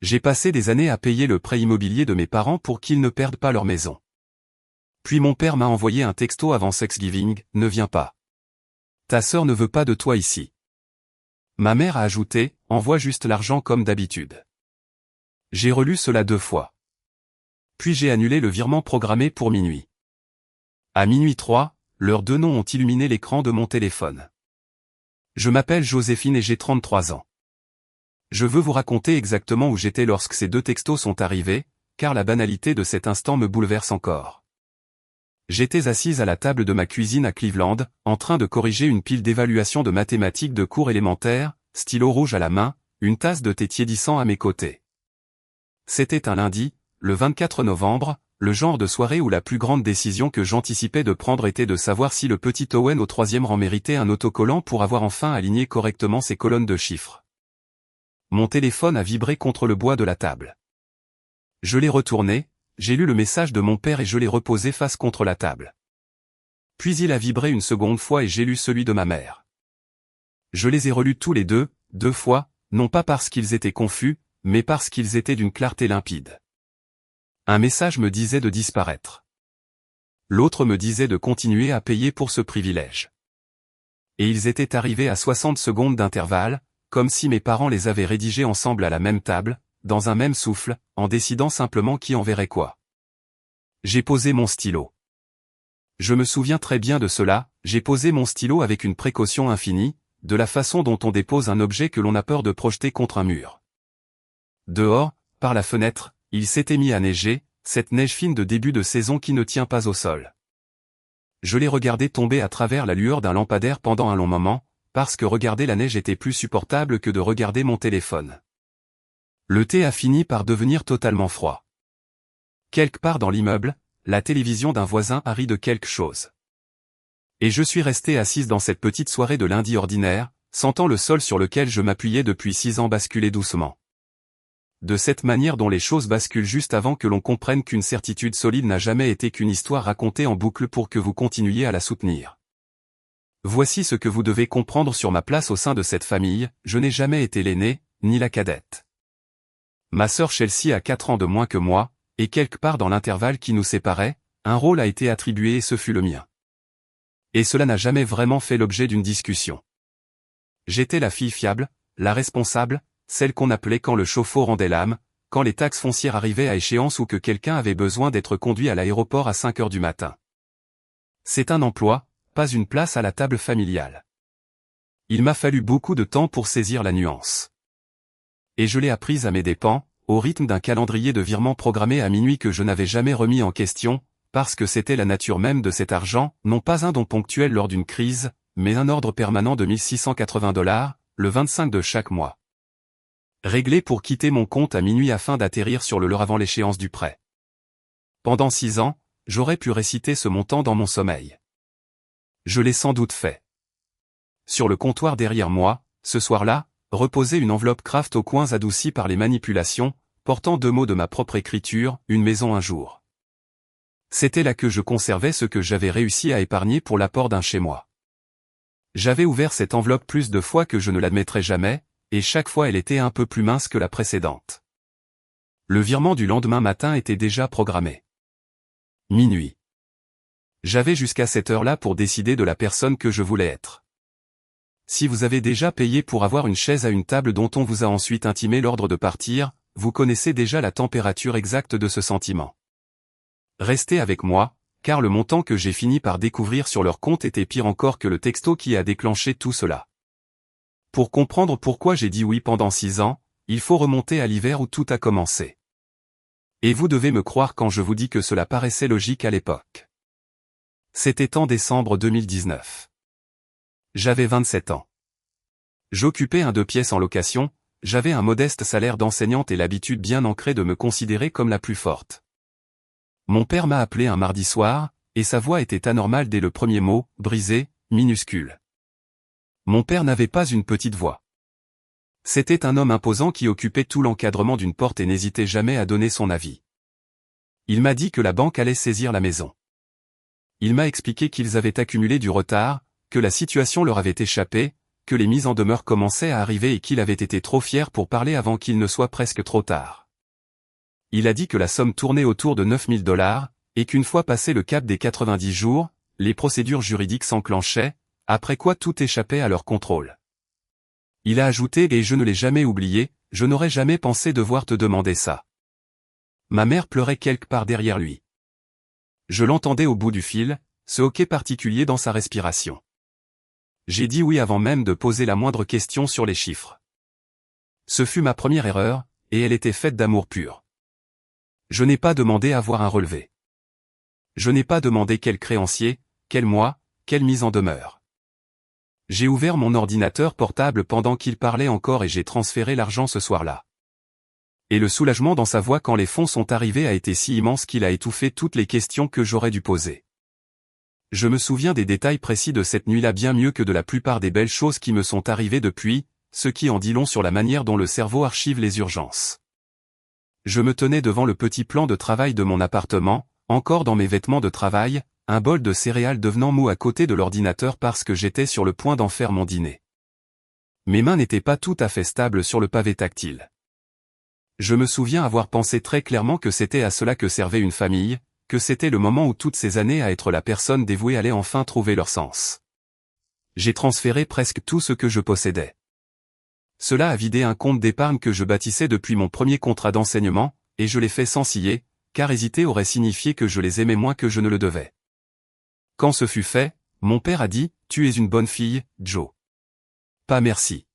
J'ai passé des années à payer le prêt immobilier de mes parents pour qu'ils ne perdent pas leur maison. Puis mon père m'a envoyé un texto avant Thanksgiving, ne viens pas. Ta sœur ne veut pas de toi ici. Ma mère a ajouté, envoie juste l'argent comme d'habitude. J'ai relu cela 2 fois. Puis j'ai annulé le virement programmé pour minuit. À minuit 3, leurs 2 noms ont illuminé l'écran de mon téléphone. Je m'appelle Joséphine et j'ai 33 ans. Je veux vous raconter exactement où j'étais lorsque ces 2 textos sont arrivés, car la banalité de cet instant me bouleverse encore. J'étais assise à la table de ma cuisine à Cleveland, en train de corriger une pile d'évaluation de mathématiques de cours élémentaires, stylo rouge à la main, une tasse de thé tiédissant à mes côtés. C'était un lundi, le 24 novembre, le genre de soirée où la plus grande décision que j'anticipais de prendre était de savoir si le petit Owen au 3e rang méritait un autocollant pour avoir enfin aligné correctement ses colonnes de chiffres. Mon téléphone a vibré contre le bois de la table. Je l'ai retourné, j'ai lu le message de mon père et je l'ai reposé face contre la table. Puis il a vibré une seconde fois et j'ai lu celui de ma mère. Je les ai relus tous les 2 fois, non pas parce qu'ils étaient confus, mais parce qu'ils étaient d'une clarté limpide. Un message me disait de disparaître. L'autre me disait de continuer à payer pour ce privilège. Et ils étaient arrivés à 60 secondes d'intervalle, comme si mes parents les avaient rédigés ensemble à la même table, dans un même souffle, en décidant simplement qui enverrait quoi. J'ai posé mon stylo. Je me souviens très bien de cela, j'ai posé mon stylo avec une précaution infinie, de la façon dont on dépose un objet que l'on a peur de projeter contre un mur. Dehors, par la fenêtre, il s'était mis à neiger, cette neige fine de début de saison qui ne tient pas au sol. Je l'ai regardé tomber à travers la lueur d'un lampadaire pendant un long moment, parce que regarder la neige était plus supportable que de regarder mon téléphone. Le thé a fini par devenir totalement froid. Quelque part dans l'immeuble, la télévision d'un voisin a ri de quelque chose. Et je suis restée assise dans cette petite soirée de lundi ordinaire, sentant le sol sur lequel je m'appuyais depuis 6 ans basculer doucement. De cette manière dont les choses basculent juste avant que l'on comprenne qu'une certitude solide n'a jamais été qu'une histoire racontée en boucle pour que vous continuiez à la soutenir. Voici ce que vous devez comprendre sur ma place au sein de cette famille, je n'ai jamais été l'aînée, ni la cadette. Ma sœur Chelsea a 4 ans de moins que moi, et quelque part dans l'intervalle qui nous séparait, un rôle a été attribué et ce fut le mien. Et cela n'a jamais vraiment fait l'objet d'une discussion. J'étais la fille fiable, la responsable, celle qu'on appelait quand le chauffe-eau rendait l'âme, quand les taxes foncières arrivaient à échéance ou que quelqu'un avait besoin d'être conduit à l'aéroport à 5 heures du matin. C'est un emploi, pas une place à la table familiale. Il m'a fallu beaucoup de temps pour saisir la nuance. Et je l'ai apprise à mes dépens, au rythme d'un calendrier de virements programmé à minuit que je n'avais jamais remis en question, parce que c'était la nature même de cet argent, non pas un don ponctuel lors d'une crise, mais un ordre permanent de $1680, le 25 de chaque mois. Réglé pour quitter mon compte à minuit afin d'atterrir sur le leur avant l'échéance du prêt. Pendant 6 ans, j'aurais pu réciter ce montant dans mon sommeil. Je l'ai sans doute fait. Sur le comptoir derrière moi, ce soir-là, reposait une enveloppe Kraft aux coins adoucis par les manipulations, portant 2 mots de ma propre écriture, une maison un jour. C'était là que je conservais ce que j'avais réussi à épargner pour l'apport d'un chez moi. J'avais ouvert cette enveloppe plus de fois que je ne l'admettrai jamais, et chaque fois elle était un peu plus mince que la précédente. Le virement du lendemain matin était déjà programmé. Minuit. J'avais jusqu'à cette heure-là pour décider de la personne que je voulais être. Si vous avez déjà payé pour avoir une chaise à une table dont on vous a ensuite intimé l'ordre de partir, vous connaissez déjà la température exacte de ce sentiment. Restez avec moi, car le montant que j'ai fini par découvrir sur leur compte était pire encore que le texto qui a déclenché tout cela. Pour comprendre pourquoi j'ai dit oui pendant 6 ans, il faut remonter à l'hiver où tout a commencé. Et vous devez me croire quand je vous dis que cela paraissait logique à l'époque. C'était en décembre 2019. J'avais 27 ans. J'occupais un 2 pièces en location, j'avais un modeste salaire d'enseignante et l'habitude bien ancrée de me considérer comme la plus forte. Mon père m'a appelé un mardi soir, et sa voix était anormale dès le premier mot, brisé, minuscule. Mon père n'avait pas une petite voix. C'était un homme imposant qui occupait tout l'encadrement d'une porte et n'hésitait jamais à donner son avis. Il m'a dit que la banque allait saisir la maison. Il m'a expliqué qu'ils avaient accumulé du retard, que la situation leur avait échappé, que les mises en demeure commençaient à arriver et qu'il avait été trop fier pour parler avant qu'il ne soit presque trop tard. Il a dit que la somme tournait autour de 9 000 $, et qu'une fois passé le cap des 90 jours, les procédures juridiques s'enclenchaient, après quoi tout échappait à leur contrôle. Il a ajouté « Et je ne l'ai jamais oublié, je n'aurais jamais pensé devoir te demander ça. » Ma mère pleurait quelque part derrière lui. Je l'entendais au bout du fil, ce hoquet particulier dans sa respiration. J'ai dit oui avant même de poser la moindre question sur les chiffres. Ce fut ma première erreur, et elle était faite d'amour pur. Je n'ai pas demandé à voir un relevé. Je n'ai pas demandé quel créancier, quel mois, quelle mise en demeure. J'ai ouvert mon ordinateur portable pendant qu'il parlait encore et j'ai transféré l'argent ce soir-là. Et le soulagement dans sa voix quand les fonds sont arrivés a été si immense qu'il a étouffé toutes les questions que j'aurais dû poser. Je me souviens des détails précis de cette nuit-là bien mieux que de la plupart des belles choses qui me sont arrivées depuis, ce qui en dit long sur la manière dont le cerveau archive les urgences. Je me tenais devant le petit plan de travail de mon appartement, encore dans mes vêtements de travail, un bol de céréales devenant mou à côté de l'ordinateur parce que j'étais sur le point d'en faire mon dîner. Mes mains n'étaient pas tout à fait stables sur le pavé tactile. Je me souviens avoir pensé très clairement que c'était à cela que servait une famille, que c'était le moment où toutes ces années à être la personne dévouée allaient enfin trouver leur sens. J'ai transféré presque tout ce que je possédais. Cela a vidé un compte d'épargne que je bâtissais depuis mon premier contrat d'enseignement, et je l'ai fait sans ciller, car hésiter aurait signifié que je les aimais moins que je ne le devais. Quand ce fut fait, mon père a dit « Tu es une bonne fille, Joe. » Pas merci.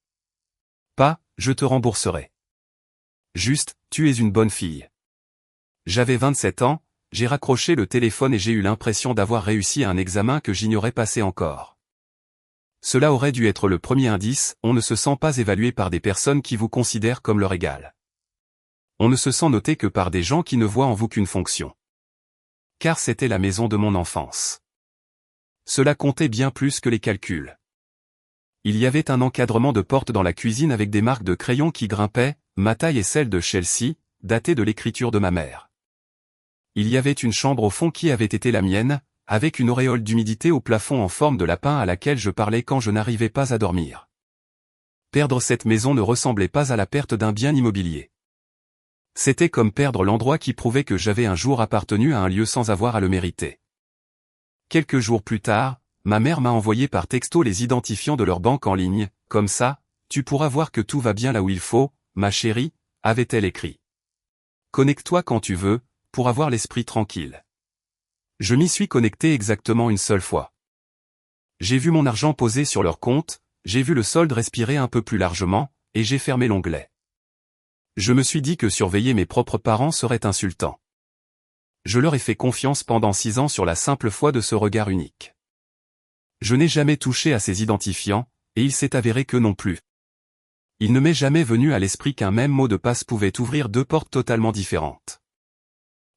Pas « Je te rembourserai. » Juste « Tu es une bonne fille. » J'avais 27 ans, j'ai raccroché le téléphone et j'ai eu l'impression d'avoir réussi à un examen que j'ignorais passer encore. Cela aurait dû être le premier indice, on ne se sent pas évalué par des personnes qui vous considèrent comme leur égal. On ne se sent noté que par des gens qui ne voient en vous qu'une fonction. Car c'était la maison de mon enfance. Cela comptait bien plus que les calculs. Il y avait un encadrement de porte dans la cuisine avec des marques de crayons qui grimpaient, ma taille et celle de Chelsea, datées de l'écriture de ma mère. Il y avait une chambre au fond qui avait été la mienne, avec une auréole d'humidité au plafond en forme de lapin à laquelle je parlais quand je n'arrivais pas à dormir. Perdre cette maison ne ressemblait pas à la perte d'un bien immobilier. C'était comme perdre l'endroit qui prouvait que j'avais un jour appartenu à un lieu sans avoir à le mériter. Quelques jours plus tard, ma mère m'a envoyé par texto les identifiants de leur banque en ligne, comme ça, tu pourras voir que tout va bien là où il faut, ma chérie, avait-elle écrit. Connecte-toi quand tu veux, pour avoir l'esprit tranquille. Je m'y suis connecté exactement une seule fois. J'ai vu mon argent posé sur leur compte, j'ai vu le solde respirer un peu plus largement, et j'ai fermé l'onglet. Je me suis dit que surveiller mes propres parents serait insultant. Je leur ai fait confiance pendant 6 ans sur la simple foi de ce regard unique. Je n'ai jamais touché à ces identifiants, et il s'est avéré que non plus. Il ne m'est jamais venu à l'esprit qu'un même mot de passe pouvait ouvrir 2 portes totalement différentes.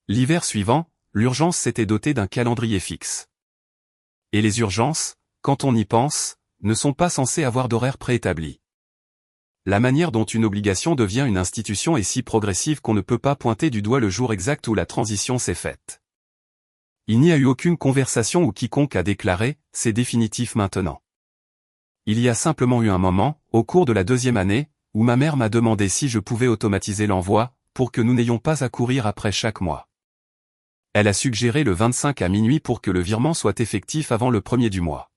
L'hiver suivant, l'urgence s'était dotée d'un calendrier fixe. Et les urgences, quand on y pense, ne sont pas censées avoir d'horaire préétabli. La manière dont une obligation devient une institution est si progressive qu'on ne peut pas pointer du doigt le jour exact où la transition s'est faite. Il n'y a eu aucune conversation où quiconque a déclaré « c'est définitif maintenant ». Il y a simplement eu un moment, au cours de la 2e année, où ma mère m'a demandé si je pouvais automatiser l'envoi, pour que nous n'ayons pas à courir après chaque mois. Elle a suggéré le 25 à minuit pour que le virement soit effectif avant le 1er du mois.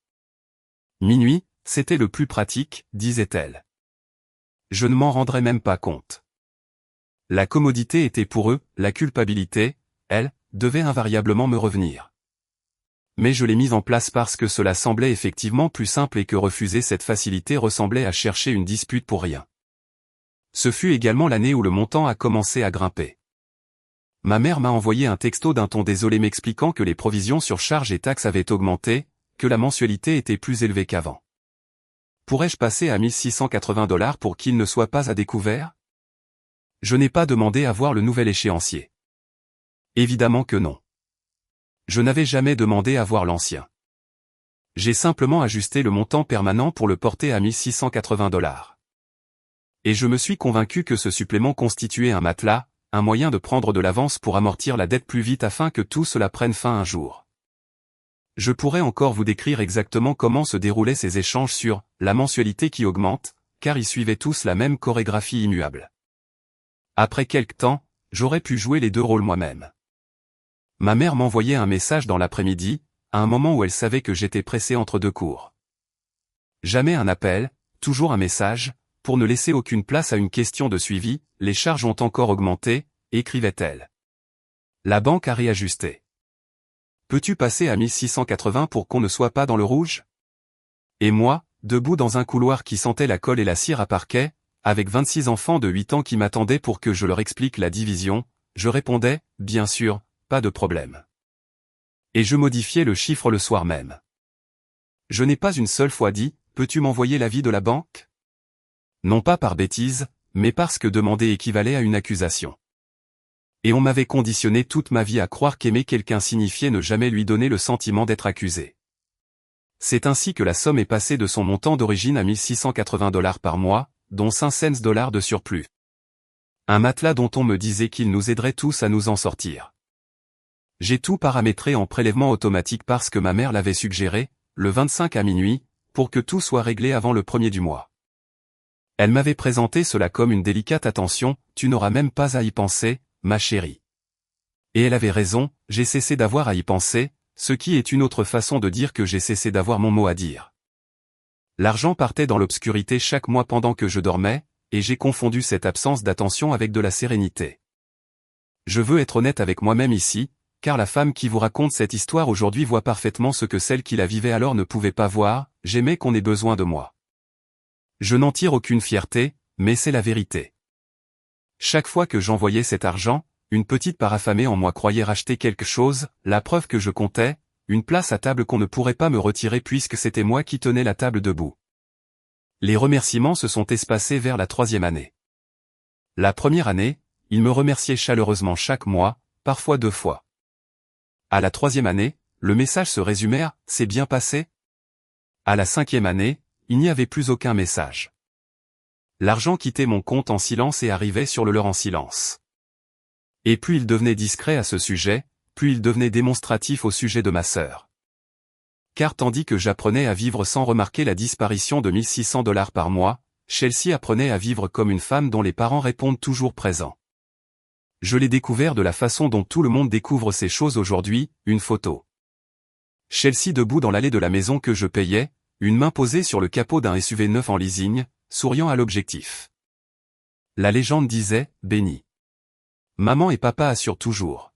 Minuit, c'était le plus pratique, disait-elle. Je ne m'en rendrais même pas compte. La commodité était pour eux, la culpabilité, elle, devait invariablement me revenir. Mais je l'ai mise en place parce que cela semblait effectivement plus simple et que refuser cette facilité ressemblait à chercher une dispute pour rien. Ce fut également l'année où le montant a commencé à grimper. Ma mère m'a envoyé un texto d'un ton désolé m'expliquant que les provisions sur charges et taxes avaient augmenté, que la mensualité était plus élevée qu'avant. Pourrais-je passer à 1 680 $ pour qu'il ne soit pas à découvert? Je n'ai pas demandé à voir le nouvel échéancier. Évidemment que non. Je n'avais jamais demandé à voir l'ancien. J'ai simplement ajusté le montant permanent pour le porter à 1 680 $. Et je me suis convaincu que ce supplément constituait un matelas, un moyen de prendre de l'avance pour amortir la dette plus vite afin que tout cela prenne fin un jour. Je pourrais encore vous décrire exactement comment se déroulaient ces échanges sur la mensualité qui augmente, car ils suivaient tous la même chorégraphie immuable. Après quelque temps, j'aurais pu jouer les deux rôles moi-même. Ma mère m'envoyait un message dans l'après-midi, à un moment où elle savait que j'étais pressé entre deux cours. Jamais un appel, toujours un message, pour ne laisser aucune place à une question de suivi, les charges ont encore augmenté, écrivait-elle. La banque a réajusté. Peux-tu passer à 1680 pour qu'on ne soit pas dans le rouge? Et moi, debout dans un couloir qui sentait la colle et la cire à parquet, avec 26 enfants de 8 ans qui m'attendaient pour que je leur explique la division, je répondais, bien sûr, pas de problème. Et je modifiais le chiffre le soir même. Je n'ai pas une seule fois dit, peux-tu m'envoyer l'avis de la banque? Non pas par bêtise, mais parce que demander équivalait à une accusation. Et on m'avait conditionné toute ma vie à croire qu'aimer quelqu'un signifiait ne jamais lui donner le sentiment d'être accusé. C'est ainsi que la somme est passée de son montant d'origine à 1680 $ par mois, dont 5 cents de surplus. Un matelas dont on me disait qu'il nous aiderait tous à nous en sortir. J'ai tout paramétré en prélèvement automatique parce que ma mère l'avait suggéré, le 25 à minuit, pour que tout soit réglé avant le 1er du mois. Elle m'avait présenté cela comme une délicate attention, tu n'auras même pas à y penser, ma chérie. Et elle avait raison, j'ai cessé d'avoir à y penser, ce qui est une autre façon de dire que j'ai cessé d'avoir mon mot à dire. L'argent partait dans l'obscurité chaque mois pendant que je dormais, et j'ai confondu cette absence d'attention avec de la sérénité. Je veux être honnête avec moi-même ici, car la femme qui vous raconte cette histoire aujourd'hui voit parfaitement ce que celle qui la vivait alors ne pouvait pas voir, j'aimais qu'on ait besoin de moi. Je n'en tire aucune fierté, mais c'est la vérité. Chaque fois que j'envoyais cet argent, une petite part affamée en moi croyait racheter quelque chose, la preuve que je comptais, une place à table qu'on ne pourrait pas me retirer puisque c'était moi qui tenais la table debout. Les remerciements se sont espacés vers la 3e année. La première année, il me remerciait chaleureusement chaque mois, parfois 2 fois. À la 3e année, le message se résumait à « c'est bien passé ». À la 5e année, il n'y avait plus aucun message. L'argent quittait mon compte en silence et arrivait sur le leur en silence. Et plus il devenait discret à ce sujet, plus il devenait démonstratif au sujet de ma sœur. Car tandis que j'apprenais à vivre sans remarquer la disparition de 1600 $ par mois, Chelsea apprenait à vivre comme une femme dont les parents répondent toujours présents. Je l'ai découvert de la façon dont tout le monde découvre ces choses aujourd'hui, une photo. Chelsea debout dans l'allée de la maison que je payais, une main posée sur le capot d'un SUV neuf en leasing, souriant à l'objectif. La légende disait, béni. Maman et papa assurent toujours.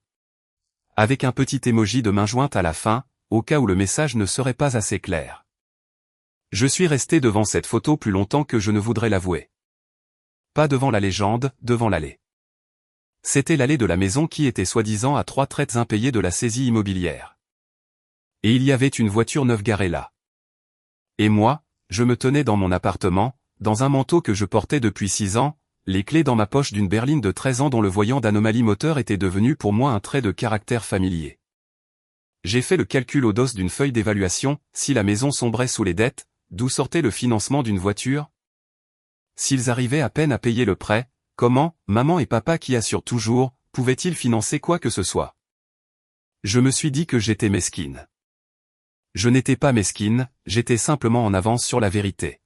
Avec un petit émoji de main jointe à la fin, au cas où le message ne serait pas assez clair. Je suis resté devant cette photo plus longtemps que je ne voudrais l'avouer. Pas devant la légende, devant l'allée. C'était l'allée de la maison qui était soi-disant à 3 traites impayées de la saisie immobilière. Et il y avait une voiture neuve garée là. Et moi, je me tenais dans mon appartement, dans un manteau que je portais depuis 6 ans, les clés dans ma poche d'une berline de 13 ans dont le voyant d'anomalie moteur était devenu pour moi un trait de caractère familier. J'ai fait le calcul au dos d'une feuille d'évaluation, si la maison sombrait sous les dettes, d'où sortait le financement d'une voiture? S'ils arrivaient à peine à payer le prêt, comment, maman et papa qui assurent toujours, pouvaient-ils financer quoi que ce soit? Je me suis dit que j'étais mesquine. Je n'étais pas mesquine, j'étais simplement en avance sur la vérité.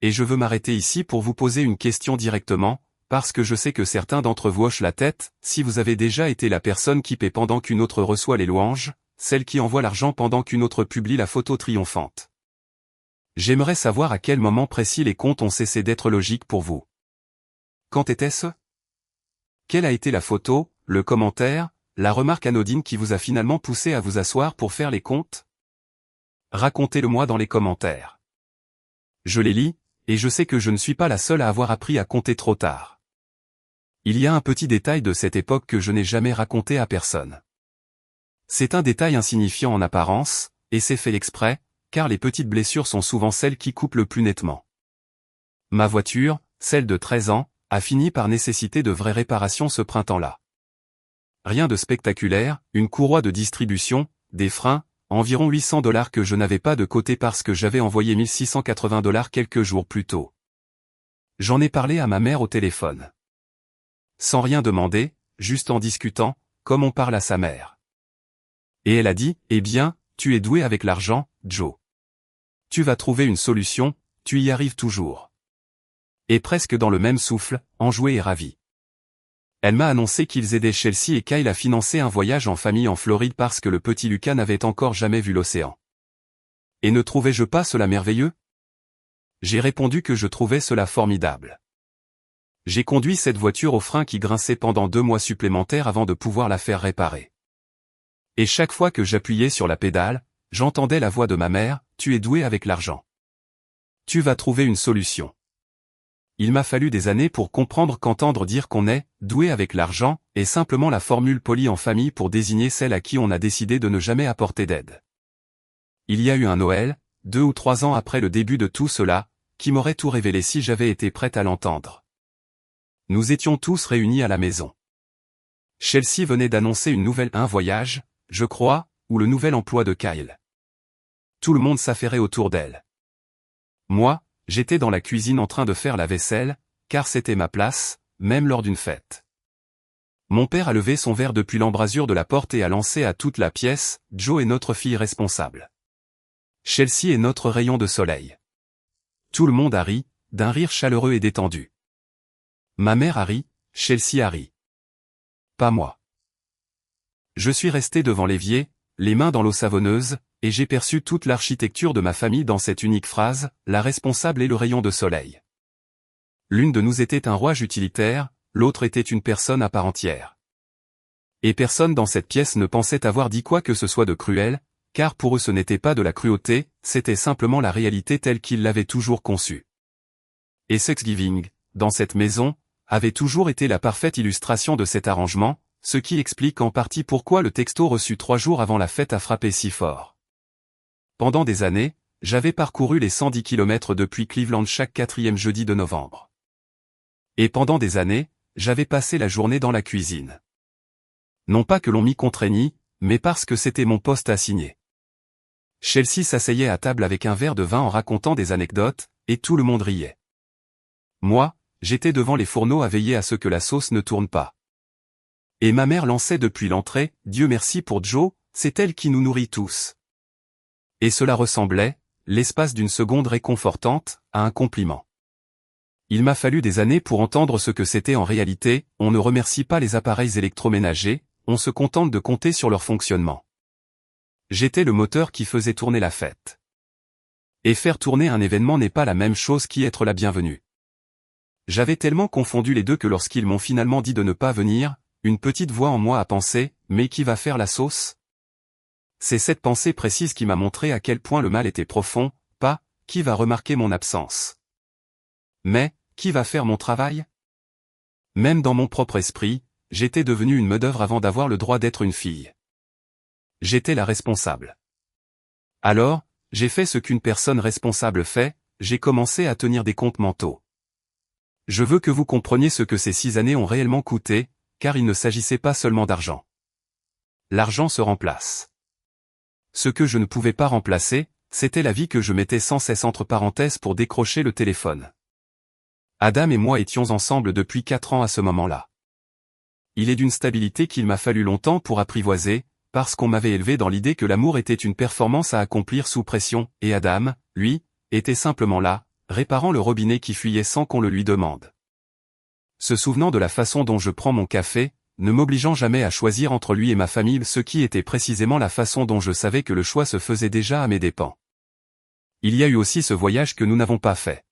Et je veux m'arrêter ici pour vous poser une question directement, parce que je sais que certains d'entre vous hochent la tête, si vous avez déjà été la personne qui paie pendant qu'une autre reçoit les louanges, celle qui envoie l'argent pendant qu'une autre publie la photo triomphante. J'aimerais savoir à quel moment précis les comptes ont cessé d'être logiques pour vous. Quand était-ce? Quelle a été la photo, le commentaire, la remarque anodine qui vous a finalement poussé à vous asseoir pour faire les comptes? Racontez-le-moi dans les commentaires. Je les lis, et je sais que je ne suis pas la seule à avoir appris à compter trop tard. Il y a un petit détail de cette époque que je n'ai jamais raconté à personne. C'est un détail insignifiant en apparence, et c'est fait exprès, car les petites blessures sont souvent celles qui coupent le plus nettement. Ma voiture, celle de 13 ans, a fini par nécessiter de vraies réparations ce printemps-là. Rien de spectaculaire, une courroie de distribution, des freins, environ 800 $ que je n'avais pas de côté parce que j'avais envoyé 1680 $ quelques jours plus tôt. J'en ai parlé à ma mère au téléphone. Sans rien demander, juste en discutant, comme on parle à sa mère. Et elle a dit, eh bien, tu es doué avec l'argent, Joe. Tu vas trouver une solution, tu y arrives toujours. » Et presque dans le même souffle, enjouée et ravie. Elle m'a annoncé qu'ils aidaient Chelsea et Kyle à financer un voyage en famille en Floride parce que le petit Lucas n'avait encore jamais vu l'océan. Et ne trouvais-je pas cela merveilleux? J'ai répondu que je trouvais cela formidable. J'ai conduit cette voiture au frein qui grinçait pendant 2 mois supplémentaires avant de pouvoir la faire réparer. Et chaque fois que j'appuyais sur la pédale, j'entendais la voix de ma mère, « Tu es doué avec l'argent. Tu vas trouver une solution. » Il m'a fallu des années pour comprendre qu'entendre dire qu'on est « doué avec l'argent » est simplement la formule polie en famille pour désigner celle à qui on a décidé de ne jamais apporter d'aide. Il y a eu un Noël, 2 ou 3 ans après le début de tout cela, qui m'aurait tout révélé si j'avais été prête à l'entendre. Nous étions tous réunis à la maison. Chelsea venait d'annoncer un voyage, je crois, ou le nouvel emploi de Kyle. Tout le monde s'affairait autour d'elle. Moi, j'étais dans la cuisine en train de faire la vaisselle, car c'était ma place, même lors d'une fête. Mon père a levé son verre depuis l'embrasure de la porte et a lancé à toute la pièce, « Joe est notre fille responsable. Chelsea est notre rayon de soleil. » Tout le monde a ri, d'un rire chaleureux et détendu. Ma mère a ri, Chelsea a ri. Pas moi. Je suis resté devant l'évier, les mains dans l'eau savonneuse, et j'ai perçu toute l'architecture de ma famille dans cette unique phrase, la responsable et le rayon de soleil. L'une de nous était un rouage utilitaire, l'autre était une personne à part entière. Et personne dans cette pièce ne pensait avoir dit quoi que ce soit de cruel, car pour eux ce n'était pas de la cruauté, c'était simplement la réalité telle qu'ils l'avaient toujours conçue. Et Thanksgiving, dans cette maison, avait toujours été la parfaite illustration de cet arrangement, ce qui explique en partie pourquoi le texto reçu 3 jours avant la fête a frappé si fort. Pendant des années, j'avais parcouru les 110 km depuis Cleveland chaque 4e jeudi de novembre. Et pendant des années, j'avais passé la journée dans la cuisine. Non pas que l'on m'y contraignît, mais parce que c'était mon poste assigné. Chelsea s'asseyait à table avec un verre de vin en racontant des anecdotes, et tout le monde riait. Moi, j'étais devant les fourneaux à veiller à ce que la sauce ne tourne pas. Et ma mère lançait depuis l'entrée, « Dieu merci pour Joe, c'est elle qui nous nourrit tous. » Et cela ressemblait, l'espace d'une seconde réconfortante, à un compliment. Il m'a fallu des années pour entendre ce que c'était en réalité, on ne remercie pas les appareils électroménagers, on se contente de compter sur leur fonctionnement. J'étais le moteur qui faisait tourner la fête. Et faire tourner un événement n'est pas la même chose qu'être la bienvenue. J'avais tellement confondu les deux que lorsqu'ils m'ont finalement dit de ne pas venir, une petite voix en moi a pensé, « Mais qui va faire la sauce ?» C'est cette pensée précise qui m'a montré à quel point le mal était profond, pas « Qui va remarquer mon absence ?» Mais « Qui va faire mon travail ?» Même dans mon propre esprit, j'étais devenu une main-d'œuvre avant d'avoir le droit d'être une fille. J'étais la responsable. Alors, j'ai fait ce qu'une personne responsable fait, j'ai commencé à tenir des comptes mentaux. Je veux que vous compreniez ce que ces 6 années ont réellement coûté, car il ne s'agissait pas seulement d'argent. L'argent se remplace. Ce que je ne pouvais pas remplacer, c'était la vie que je mettais sans cesse entre parenthèses pour décrocher le téléphone. Adam et moi étions ensemble depuis 4 ans à ce moment-là. Il est d'une stabilité qu'il m'a fallu longtemps pour apprivoiser, parce qu'on m'avait élevé dans l'idée que l'amour était une performance à accomplir sous pression, et Adam, lui, était simplement là, réparant le robinet qui fuyait sans qu'on le lui demande. Se souvenant de la façon dont je prends mon café, ne m'obligeant jamais à choisir entre lui et ma famille, ce qui était précisément la façon dont je savais que le choix se faisait déjà à mes dépens. Il y a eu aussi ce voyage que nous n'avons pas fait.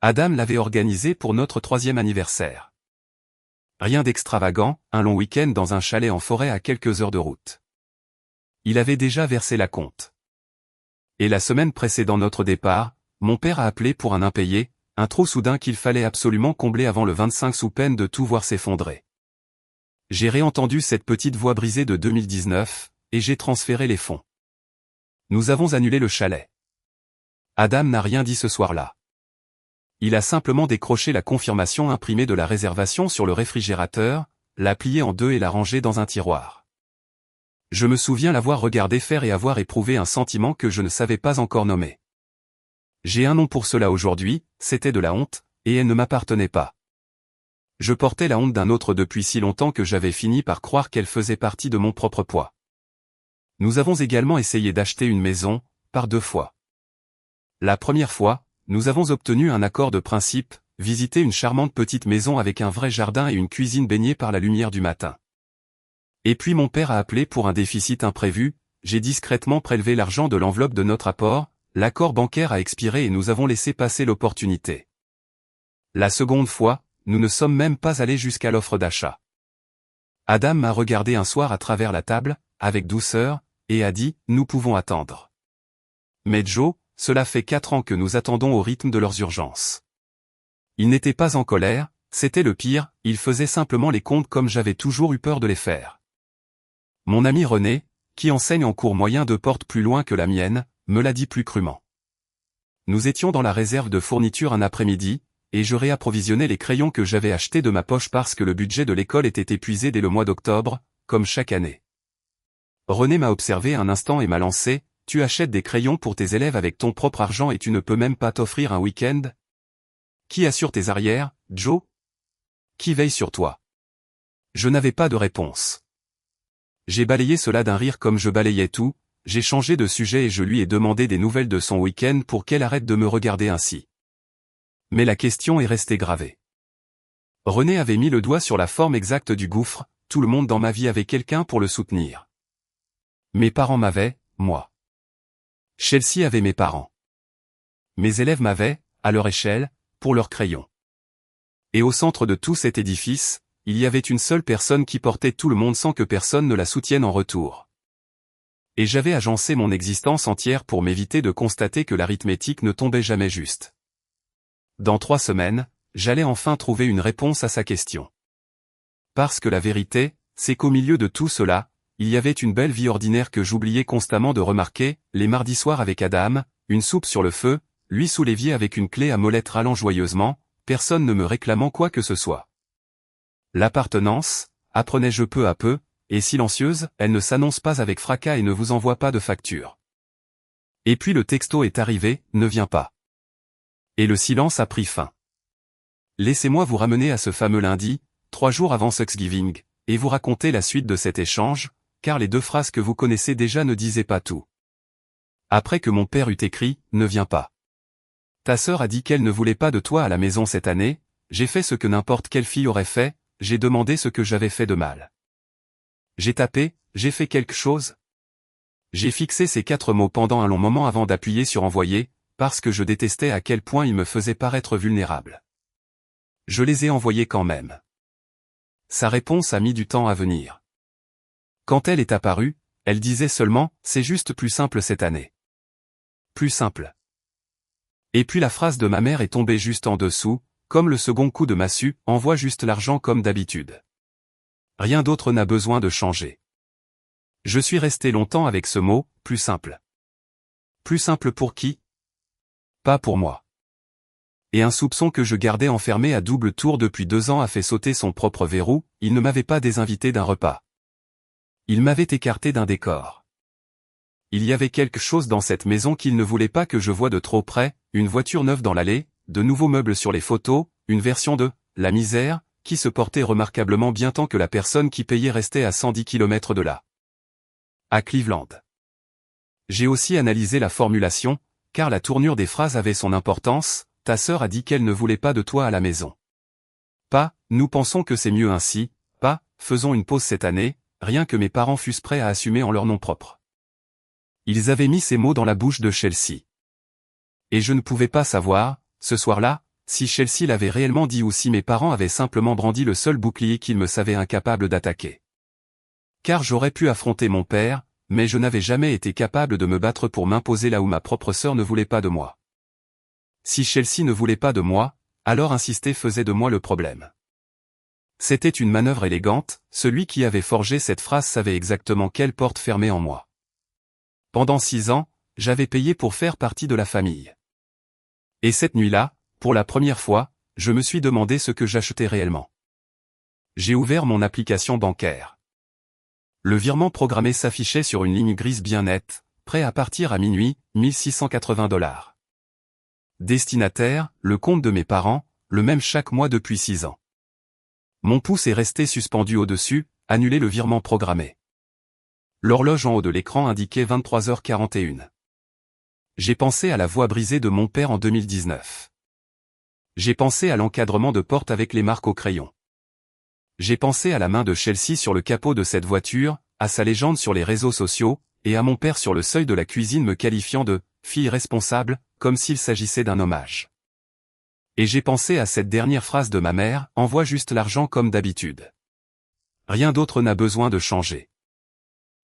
Adam l'avait organisé pour notre 3e anniversaire. Rien d'extravagant, un long week-end dans un chalet en forêt à quelques heures de route. Il avait déjà versé la compte. Et la semaine précédant notre départ, mon père a appelé pour un impayé, un trou soudain qu'il fallait absolument combler avant le 25 sous peine de tout voir s'effondrer. J'ai réentendu cette petite voix brisée de 2019, et j'ai transféré les fonds. Nous avons annulé le chalet. Adam n'a rien dit ce soir-là. Il a simplement décroché la confirmation imprimée de la réservation sur le réfrigérateur, l'a pliée en 2 et l'a rangée dans un tiroir. Je me souviens l'avoir regardé faire et avoir éprouvé un sentiment que je ne savais pas encore nommer. J'ai un nom pour cela aujourd'hui, c'était de la honte, et elle ne m'appartenait pas. Je portais la honte d'un autre depuis si longtemps que j'avais fini par croire qu'elle faisait partie de mon propre poids. Nous avons également essayé d'acheter une maison, par 2 fois. La première fois, nous avons obtenu un accord de principe, visiter une charmante petite maison avec un vrai jardin et une cuisine baignée par la lumière du matin. Et puis mon père a appelé pour un déficit imprévu, j'ai discrètement prélevé l'argent de l'enveloppe de notre apport, l'accord bancaire a expiré et nous avons laissé passer l'opportunité. La seconde fois, nous ne sommes même pas allés jusqu'à l'offre d'achat. Adam m'a regardé un soir à travers la table, avec douceur, et a dit, nous pouvons attendre. Mais Joe, cela fait 4 ans que nous attendons au rythme de leurs urgences. Il n'était pas en colère, c'était le pire, il faisait simplement les comptes comme j'avais toujours eu peur de les faire. Mon ami René, qui enseigne en cours moyen 2 portes plus loin que la mienne, me l'a dit plus crûment. Nous étions dans la réserve de fourniture un après-midi, et je réapprovisionnais les crayons que j'avais achetés de ma poche parce que le budget de l'école était épuisé dès le mois d'octobre, comme chaque année. René m'a observé un instant et m'a lancé, « Tu achètes des crayons pour tes élèves avec ton propre argent et tu ne peux même pas t'offrir un week-end ? Qui assure tes arrières, Joe ? Qui veille sur toi ?» Je n'avais pas de réponse. J'ai balayé cela d'un rire comme je balayais tout, j'ai changé de sujet et je lui ai demandé des nouvelles de son week-end pour qu'elle arrête de me regarder ainsi. Mais la question est restée gravée. René avait mis le doigt sur la forme exacte du gouffre, tout le monde dans ma vie avait quelqu'un pour le soutenir. Mes parents m'avaient, moi. Chelsea avait mes parents. Mes élèves m'avaient, à leur échelle, pour leurs crayons. Et au centre de tout cet édifice, il y avait une seule personne qui portait tout le monde sans que personne ne la soutienne en retour. Et j'avais agencé mon existence entière pour m'éviter de constater que l'arithmétique ne tombait jamais juste. Dans 3 semaines, j'allais enfin trouver une réponse à sa question. Parce que la vérité, c'est qu'au milieu de tout cela, il y avait une belle vie ordinaire que j'oubliais constamment de remarquer, les mardis soirs avec Adam, une soupe sur le feu, lui sous l'évier avec une clé à molette râlant joyeusement, personne ne me réclamant quoi que ce soit. L'appartenance, apprenais-je peu à peu, est silencieuse, elle ne s'annonce pas avec fracas et ne vous envoie pas de facture. Et puis le texto est arrivé, ne viens pas. Et le silence a pris fin. Laissez-moi vous ramener à ce fameux lundi, 3 jours avant Thanksgiving, et vous raconter la suite de cet échange, car les 2 phrases que vous connaissez déjà ne disaient pas tout. Après que mon père eut écrit, ne viens pas. Ta sœur a dit qu'elle ne voulait pas de toi à la maison cette année, j'ai fait ce que n'importe quelle fille aurait fait, j'ai demandé ce que j'avais fait de mal. J'ai tapé, j'ai fait quelque chose. J'ai fixé ces 4 mots pendant un long moment avant d'appuyer sur envoyer, parce que je détestais à quel point ils me faisaient paraître vulnérable. Je les ai envoyés quand même. Sa réponse a mis du temps à venir. Quand elle est apparue, elle disait seulement, c'est juste plus simple cette année. Plus simple. Et puis la phrase de ma mère est tombée juste en dessous, comme le second coup de massue, envoie juste l'argent comme d'habitude. Rien d'autre n'a besoin de changer. Je suis resté longtemps avec ce mot, plus simple. Plus simple pour qui ? Pas pour moi. Et un soupçon que je gardais enfermé à double tour depuis 2 ans a fait sauter son propre verrou, il ne m'avait pas désinvité d'un repas. Il m'avait écarté d'un décor. Il y avait quelque chose dans cette maison qu'il ne voulait pas que je voie de trop près, une voiture neuve dans l'allée, de nouveaux meubles sur les photos, une version de « La misère » qui se portait remarquablement bien tant que la personne qui payait restait à 110 km de là. À Cleveland. J'ai aussi analysé la formulation, car la tournure des phrases avait son importance, ta sœur a dit qu'elle ne voulait pas de toi à la maison. Pas, nous pensons que c'est mieux ainsi, pas, faisons une pause cette année, rien que mes parents fussent prêts à assumer en leur nom propre. Ils avaient mis ces mots dans la bouche de Chelsea. Et je ne pouvais pas savoir, ce soir-là, si Chelsea l'avait réellement dit ou si mes parents avaient simplement brandi le seul bouclier qu'ils me savaient incapable d'attaquer. Car j'aurais pu affronter mon père, mais je n'avais jamais été capable de me battre pour m'imposer là où ma propre sœur ne voulait pas de moi. Si Chelsea ne voulait pas de moi, alors insister faisait de moi le problème. C'était une manœuvre élégante, celui qui avait forgé cette phrase savait exactement quelle porte fermer en moi. Pendant 6 ans, j'avais payé pour faire partie de la famille. Et cette nuit-là, pour la première fois, je me suis demandé ce que j'achetais réellement. J'ai ouvert mon application bancaire. Le virement programmé s'affichait sur une ligne grise bien nette, prêt à partir à minuit, $1680. Destinataire, le compte de mes parents, le même chaque mois depuis 6 ans. Mon pouce est resté suspendu au-dessus, annuler le virement programmé. L'horloge en haut de l'écran indiquait 23h41. J'ai pensé à la voix brisée de mon père en 2019. J'ai pensé à l'encadrement de porte avec les marques au crayon. J'ai pensé à la main de Chelsea sur le capot de cette voiture, à sa légende sur les réseaux sociaux, et à mon père sur le seuil de la cuisine me qualifiant de « fille responsable », comme s'il s'agissait d'un hommage. Et j'ai pensé à cette dernière phrase de ma mère, « envoie juste l'argent comme d'habitude. Rien d'autre n'a besoin de changer. »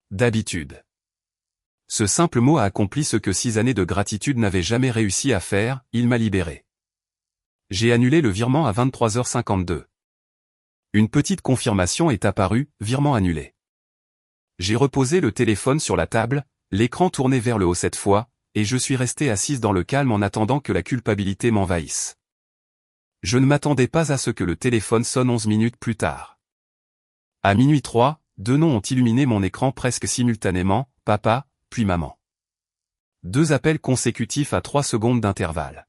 D'habitude. Ce simple mot a accompli ce que 6 années de gratitude n'avaient jamais réussi à faire, il m'a libéré. J'ai annulé le virement à 23h52. Une petite confirmation est apparue, virement annulé. J'ai reposé le téléphone sur la table, l'écran tourné vers le haut cette fois, et je suis resté assise dans le calme en attendant que la culpabilité m'envahisse. Je ne m'attendais pas à ce que le téléphone sonne 11 minutes plus tard. À minuit 3, 2 noms ont illuminé mon écran presque simultanément, papa, puis maman. 2 appels consécutifs à 3 secondes d'intervalle.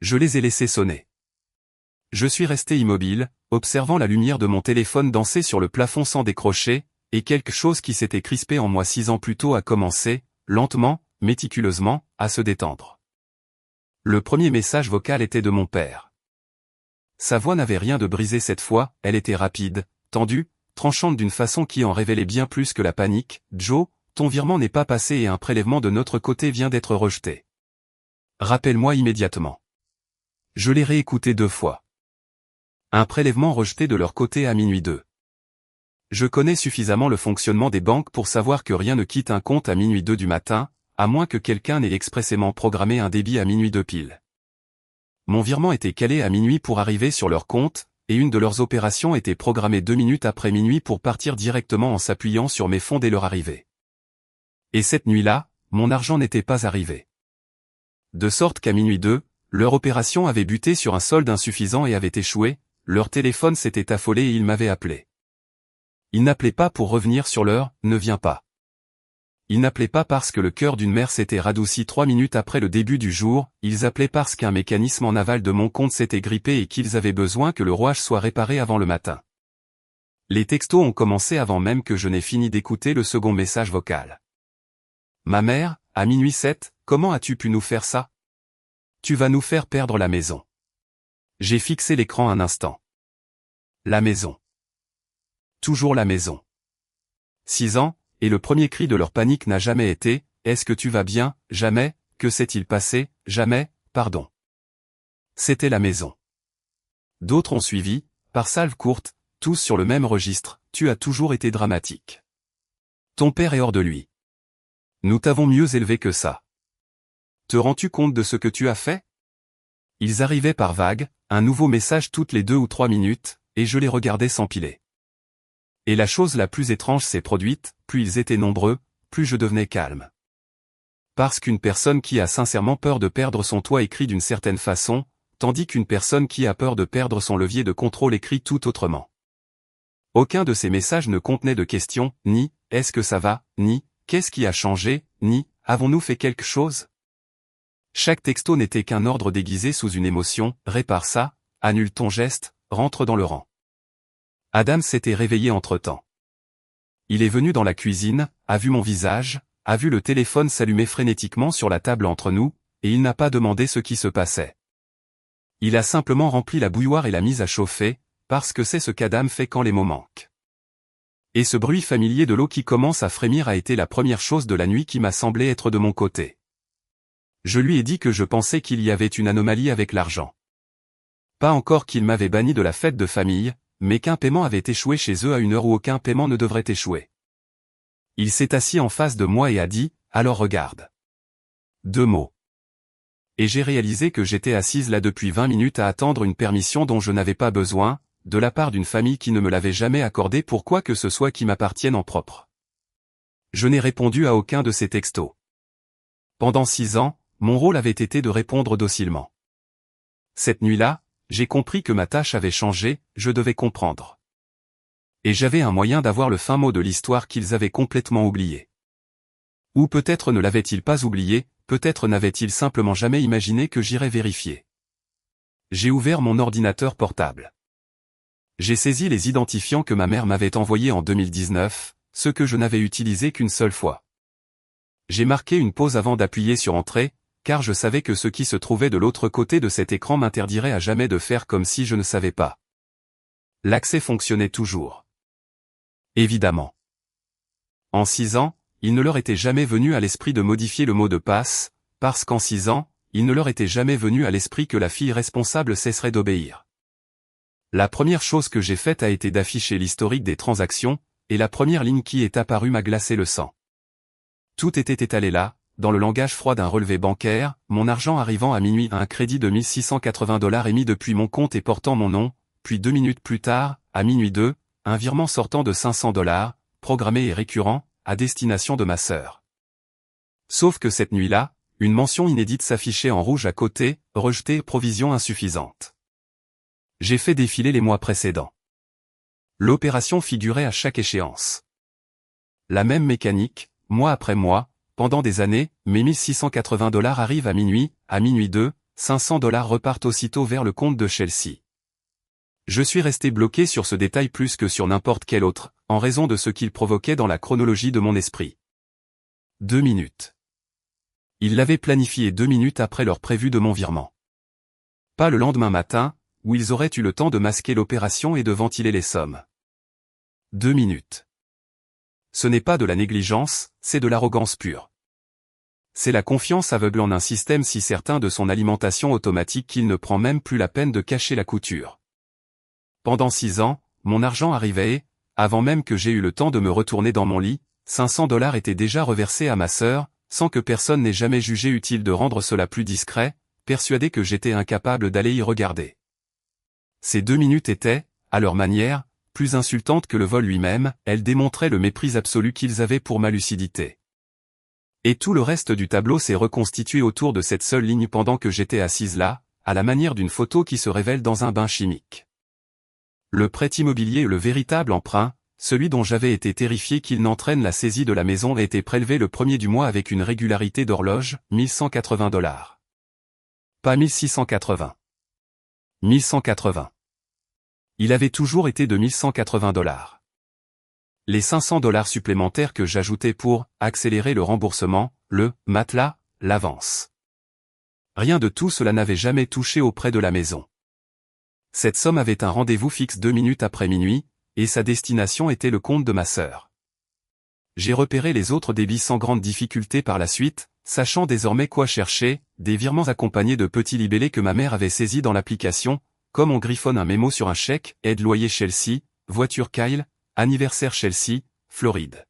Je les ai laissés sonner. Je suis resté immobile, observant la lumière de mon téléphone danser sur le plafond sans décrocher, et quelque chose qui s'était crispé en moi 6 ans plus tôt a commencé, lentement, méticuleusement, à se détendre. Le premier message vocal était de mon père. Sa voix n'avait rien de brisé cette fois, elle était rapide, tendue, tranchante d'une façon qui en révélait bien plus que la panique. « Joe, ton virement n'est pas passé et un prélèvement de notre côté vient d'être rejeté. Rappelle-moi immédiatement. » Je l'ai réécouté 2 fois. Un prélèvement rejeté de leur côté à minuit 2. Je connais suffisamment le fonctionnement des banques pour savoir que rien ne quitte un compte à minuit 2 du matin, à moins que quelqu'un n'ait expressément programmé un débit à minuit 2 pile. Mon virement était calé à minuit pour arriver sur leur compte, et une de leurs opérations était programmée 2 minutes après minuit pour partir directement en s'appuyant sur mes fonds dès leur arrivée. Et cette nuit-là, mon argent n'était pas arrivé. De sorte qu'à minuit 2, leur opération avait buté sur un solde insuffisant et avait échoué, leur téléphone s'était affolé et ils m'avaient appelé. Ils n'appelaient pas pour revenir sur leur « ne viens pas ». Ils n'appelaient pas parce que le cœur d'une mère s'était radouci 3 minutes après le début du jour, ils appelaient parce qu'un mécanisme en aval de mon compte s'était grippé et qu'ils avaient besoin que le rouage soit réparé avant le matin. Les textos ont commencé avant même que je n'ai fini d'écouter le second message vocal. Ma mère, à minuit 7, comment as-tu pu nous faire ça? Tu vas nous faire perdre la maison. J'ai fixé l'écran un instant. La maison. Toujours la maison. 6 ans, et le premier cri de leur panique n'a jamais été « Est-ce que tu vas bien ?» Jamais « Que s'est-il passé ?» Jamais « Pardon ». C'était la maison. D'autres ont suivi, par salve courte, tous sur le même registre, « Tu as toujours été dramatique. Ton père est hors de lui. Nous t'avons mieux élevé que ça. Te rends-tu compte de ce que tu as fait ?» Ils arrivaient par vagues, un nouveau message toutes les 2 ou 3 minutes, et je les regardais s'empiler. Et la chose la plus étrange s'est produite, plus ils étaient nombreux, plus je devenais calme. Parce qu'une personne qui a sincèrement peur de perdre son toit écrit d'une certaine façon, tandis qu'une personne qui a peur de perdre son levier de contrôle écrit tout autrement. Aucun de ces messages ne contenait de questions, ni « est-ce que ça va ?» ni « qu'est-ce qui a changé ?» ni « avons-nous fait quelque chose ?» Chaque texto n'était qu'un ordre déguisé sous une émotion, « répare ça, annule ton geste, rentre dans le rang ». Adam s'était réveillé entre-temps. Il est venu dans la cuisine, a vu mon visage, a vu le téléphone s'allumer frénétiquement sur la table entre nous, et il n'a pas demandé ce qui se passait. Il a simplement rempli la bouilloire et l'a mise à chauffer, parce que c'est ce qu'Adam fait quand les mots manquent. Et ce bruit familier de l'eau qui commence à frémir a été la première chose de la nuit qui m'a semblé être de mon côté. Je lui ai dit que je pensais qu'il y avait une anomalie avec l'argent. Pas encore qu'il m'avait banni de la fête de famille, mais qu'un paiement avait échoué chez eux à une heure où aucun paiement ne devrait échouer. Il s'est assis en face de moi et a dit, « Alors regarde. » 2 mots. Et j'ai réalisé que j'étais assise là depuis 20 minutes à attendre une permission dont je n'avais pas besoin, de la part d'une famille qui ne me l'avait jamais accordée pour quoi que ce soit qui m'appartienne en propre. Je n'ai répondu à aucun de ces textos. Pendant 6 ans, mon rôle avait été de répondre docilement. Cette nuit-là, j'ai compris que ma tâche avait changé, je devais comprendre. Et j'avais un moyen d'avoir le fin mot de l'histoire qu'ils avaient complètement oublié. Ou peut-être ne l'avaient-ils pas oublié, peut-être n'avaient-ils simplement jamais imaginé que j'irais vérifier. J'ai ouvert mon ordinateur portable. J'ai saisi les identifiants que ma mère m'avait envoyés en 2019, ce que je n'avais utilisé qu'une seule fois. J'ai marqué une pause avant d'appuyer sur Entrée, car je savais que ce qui se trouvait de l'autre côté de cet écran m'interdirait à jamais de faire comme si je ne savais pas. L'accès fonctionnait toujours. Évidemment. En 6 ans, il ne leur était jamais venu à l'esprit de modifier le mot de passe, parce qu'en 6 ans, il ne leur était jamais venu à l'esprit que la fille responsable cesserait d'obéir. La première chose que j'ai faite a été d'afficher l'historique des transactions, et la première ligne qui est apparue m'a glacé le sang. Tout était étalé là, dans le langage froid d'un relevé bancaire, mon argent arrivant à minuit à un crédit de $1680 émis depuis mon compte et portant mon nom, puis 2 minutes plus tard, à minuit 2, un virement sortant de $500, programmé et récurrent, à destination de ma sœur. Sauf que cette nuit-là, une mention inédite s'affichait en rouge à côté, rejeté, provision insuffisante. J'ai fait défiler les mois précédents. L'opération figurait à chaque échéance. La même mécanique, mois après mois, pendant des années, mes $1680 arrivent à minuit 2, $500 repartent aussitôt vers le compte de Chelsea. Je suis resté bloqué sur ce détail plus que sur n'importe quel autre, en raison de ce qu'il provoquait dans la chronologie de mon esprit. 2 minutes. Ils l'avaient planifié 2 minutes après l'heure prévue de mon virement. Pas le lendemain matin, où ils auraient eu le temps de masquer l'opération et de ventiler les sommes. 2 minutes. Ce n'est pas de la négligence, c'est de l'arrogance pure. C'est la confiance aveugle en un système si certain de son alimentation automatique qu'il ne prend même plus la peine de cacher la couture. Pendant 6 ans, mon argent arrivait et, avant même que j'aie eu le temps de me retourner dans mon lit, $500 étaient déjà reversés à ma sœur, sans que personne n'ait jamais jugé utile de rendre cela plus discret, persuadé que j'étais incapable d'aller y regarder. Ces 2 minutes étaient, à leur manière, plus insultantes que le vol lui-même, elles démontraient le mépris absolu qu'ils avaient pour ma lucidité. Et tout le reste du tableau s'est reconstitué autour de cette seule ligne pendant que j'étais assise là, à la manière d'une photo qui se révèle dans un bain chimique. Le prêt immobilier et le véritable emprunt, celui dont j'avais été terrifié qu'il n'entraîne la saisie de la maison a été prélevé le premier du mois avec une régularité d'horloge, $1180. Pas 1680. 1180. Il avait toujours été de $1180. Les $500 supplémentaires que j'ajoutais pour accélérer le remboursement, le matelas, l'avance. Rien de tout cela n'avait jamais touché au prêt de la maison. Cette somme avait un rendez-vous fixe 2 minutes après minuit, et sa destination était le compte de ma sœur. J'ai repéré les autres débits sans grande difficulté par la suite, sachant désormais quoi chercher, des virements accompagnés de petits libellés que ma mère avait saisis dans l'application, comme on griffonne un mémo sur un chèque, aide loyer Chelsea, voiture Kyle, anniversaire Chelsea, Floride.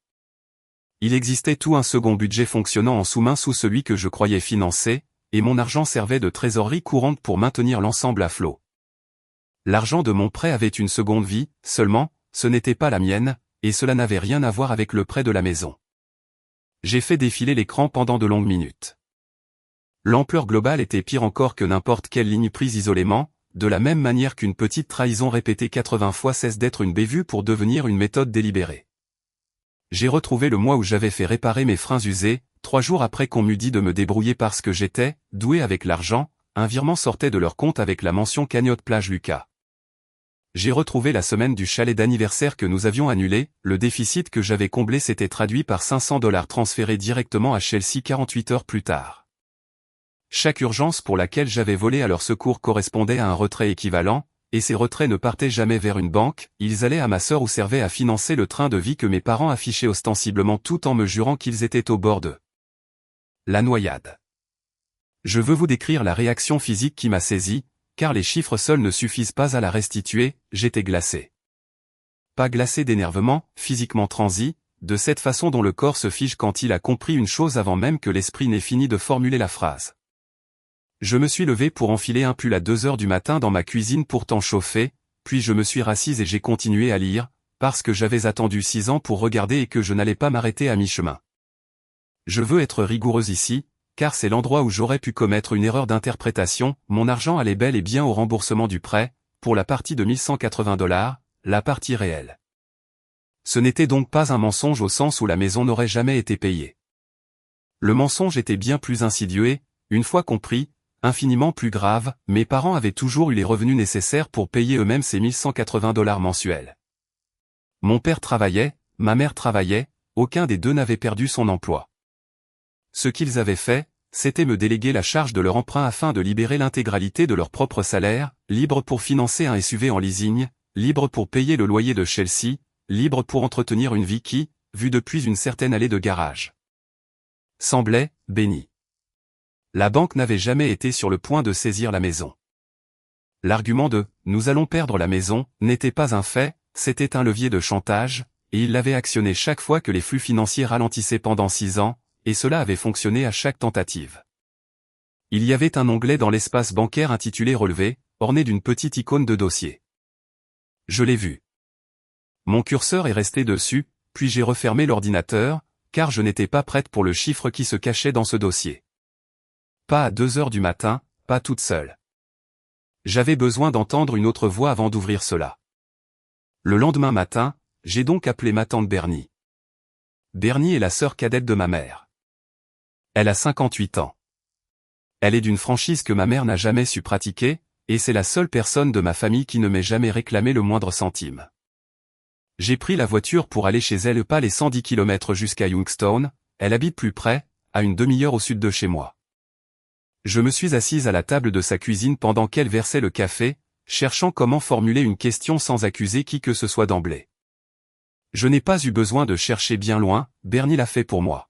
Il existait tout un second budget fonctionnant en sous-main sous celui que je croyais financer, et mon argent servait de trésorerie courante pour maintenir l'ensemble à flot. L'argent de mon prêt avait une seconde vie, seulement, ce n'était pas la mienne, et cela n'avait rien à voir avec le prêt de la maison. J'ai fait défiler l'écran pendant de longues minutes. L'ampleur globale était pire encore que n'importe quelle ligne prise isolément, de la même manière qu'une petite trahison répétée 80 fois cesse d'être une bévue pour devenir une méthode délibérée. J'ai retrouvé le mois où j'avais fait réparer mes freins usés, 3 jours après qu'on m'eût dit de me débrouiller parce que j'étais doué avec l'argent, un virement sortait de leur compte avec la mention cagnotte plage Lucas. J'ai retrouvé la semaine du chalet d'anniversaire que nous avions annulé, le déficit que j'avais comblé s'était traduit par $500 transférés directement à Chelsea 48 heures plus tard. Chaque urgence pour laquelle j'avais volé à leur secours correspondait à un retrait équivalent, et ces retraits ne partaient jamais vers une banque, ils allaient à ma sœur ou servaient à financer le train de vie que mes parents affichaient ostensiblement tout en me jurant qu'ils étaient au bord de la noyade. Je veux vous décrire la réaction physique qui m'a saisi, car les chiffres seuls ne suffisent pas à la restituer, j'étais glacé. Pas glacé d'énervement, physiquement transi, de cette façon dont le corps se fige quand il a compris une chose avant même que l'esprit n'ait fini de formuler la phrase. Je me suis levé pour enfiler un pull à 2 heures du matin dans ma cuisine pourtant chauffée, puis je me suis rassise et j'ai continué à lire, parce que j'avais attendu 6 ans pour regarder et que je n'allais pas m'arrêter à mi-chemin. Je veux être rigoureuse ici, car c'est l'endroit où j'aurais pu commettre une erreur d'interprétation, mon argent allait bel et bien au remboursement du prêt, pour la partie de $1180, la partie réelle. Ce n'était donc pas un mensonge au sens où la maison n'aurait jamais été payée. Le mensonge était bien plus insidieux et, une fois compris, infiniment plus grave, mes parents avaient toujours eu les revenus nécessaires pour payer eux-mêmes ces $1180 mensuels. Mon père travaillait, ma mère travaillait, aucun des deux n'avait perdu son emploi. Ce qu'ils avaient fait, c'était me déléguer la charge de leur emprunt afin de libérer l'intégralité de leur propre salaire, libre pour financer un SUV en leasing, libre pour payer le loyer de Chelsea, libre pour entretenir une vie qui, vue depuis une certaine allée de garage, semblait bénie. La banque n'avait jamais été sur le point de saisir la maison. L'argument de « nous allons perdre la maison » n'était pas un fait, c'était un levier de chantage, et il l'avait actionné chaque fois que les flux financiers ralentissaient pendant 6 ans, et cela avait fonctionné à chaque tentative. Il y avait un onglet dans l'espace bancaire intitulé Relevé, orné d'une petite icône de dossier. Je l'ai vu. Mon curseur est resté dessus, puis j'ai refermé l'ordinateur, car je n'étais pas prête pour le chiffre qui se cachait dans ce dossier. Pas à 2 heures du matin, pas toute seule. J'avais besoin d'entendre une autre voix avant d'ouvrir cela. Le lendemain matin, j'ai donc appelé ma tante Bernie. Bernie est la sœur cadette de ma mère. Elle a 58 ans. Elle est d'une franchise que ma mère n'a jamais su pratiquer, et c'est la seule personne de ma famille qui ne m'ait jamais réclamé le moindre centime. J'ai pris la voiture pour aller chez elle, pas les 110 km jusqu'à Youngstown, elle habite plus près, à une demi-heure au sud de chez moi. Je me suis assise à la table de sa cuisine pendant qu'elle versait le café, cherchant comment formuler une question sans accuser qui que ce soit d'emblée. Je n'ai pas eu besoin de chercher bien loin, Bernie l'a fait pour moi.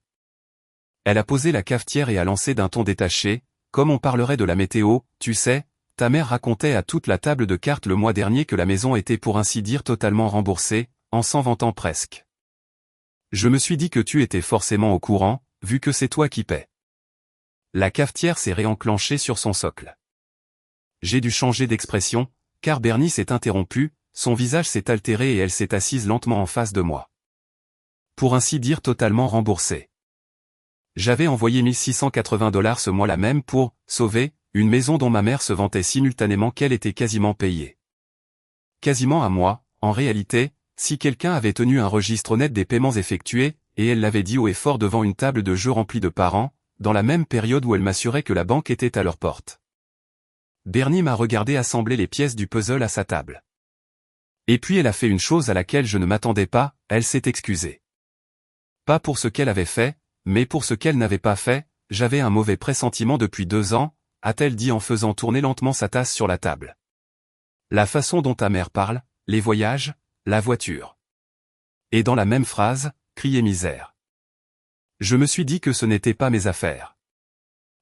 Elle a posé la cafetière et a lancé d'un ton détaché, comme on parlerait de la météo, tu sais, ta mère racontait à toute la table de cartes le mois dernier que la maison était pour ainsi dire totalement remboursée, en s'en vantant presque. Je me suis dit que tu étais forcément au courant, vu que c'est toi qui paies. La cafetière s'est réenclenchée sur son socle. J'ai dû changer d'expression, car Bernie s'est interrompue, son visage s'est altéré et elle s'est assise lentement en face de moi. Pour ainsi dire totalement remboursée. J'avais envoyé $1680 ce mois-là même pour « sauver » une maison dont ma mère se vantait simultanément qu'elle était quasiment payée. Quasiment à moi, en réalité, si quelqu'un avait tenu un registre honnête des paiements effectués, et elle l'avait dit haut et fort devant une table de jeu remplie de parents, dans la même période où elle m'assurait que la banque était à leur porte. Bernie m'a regardé assembler les pièces du puzzle à sa table. Et puis elle a fait une chose à laquelle je ne m'attendais pas, elle s'est excusée. Pas pour ce qu'elle avait fait, mais pour ce qu'elle n'avait pas fait, j'avais un mauvais pressentiment depuis 2 ans, a-t-elle dit en faisant tourner lentement sa tasse sur la table. La façon dont ta mère parle, les voyages, la voiture. Et dans la même phrase, crier misère. Je me suis dit que ce n'était pas mes affaires.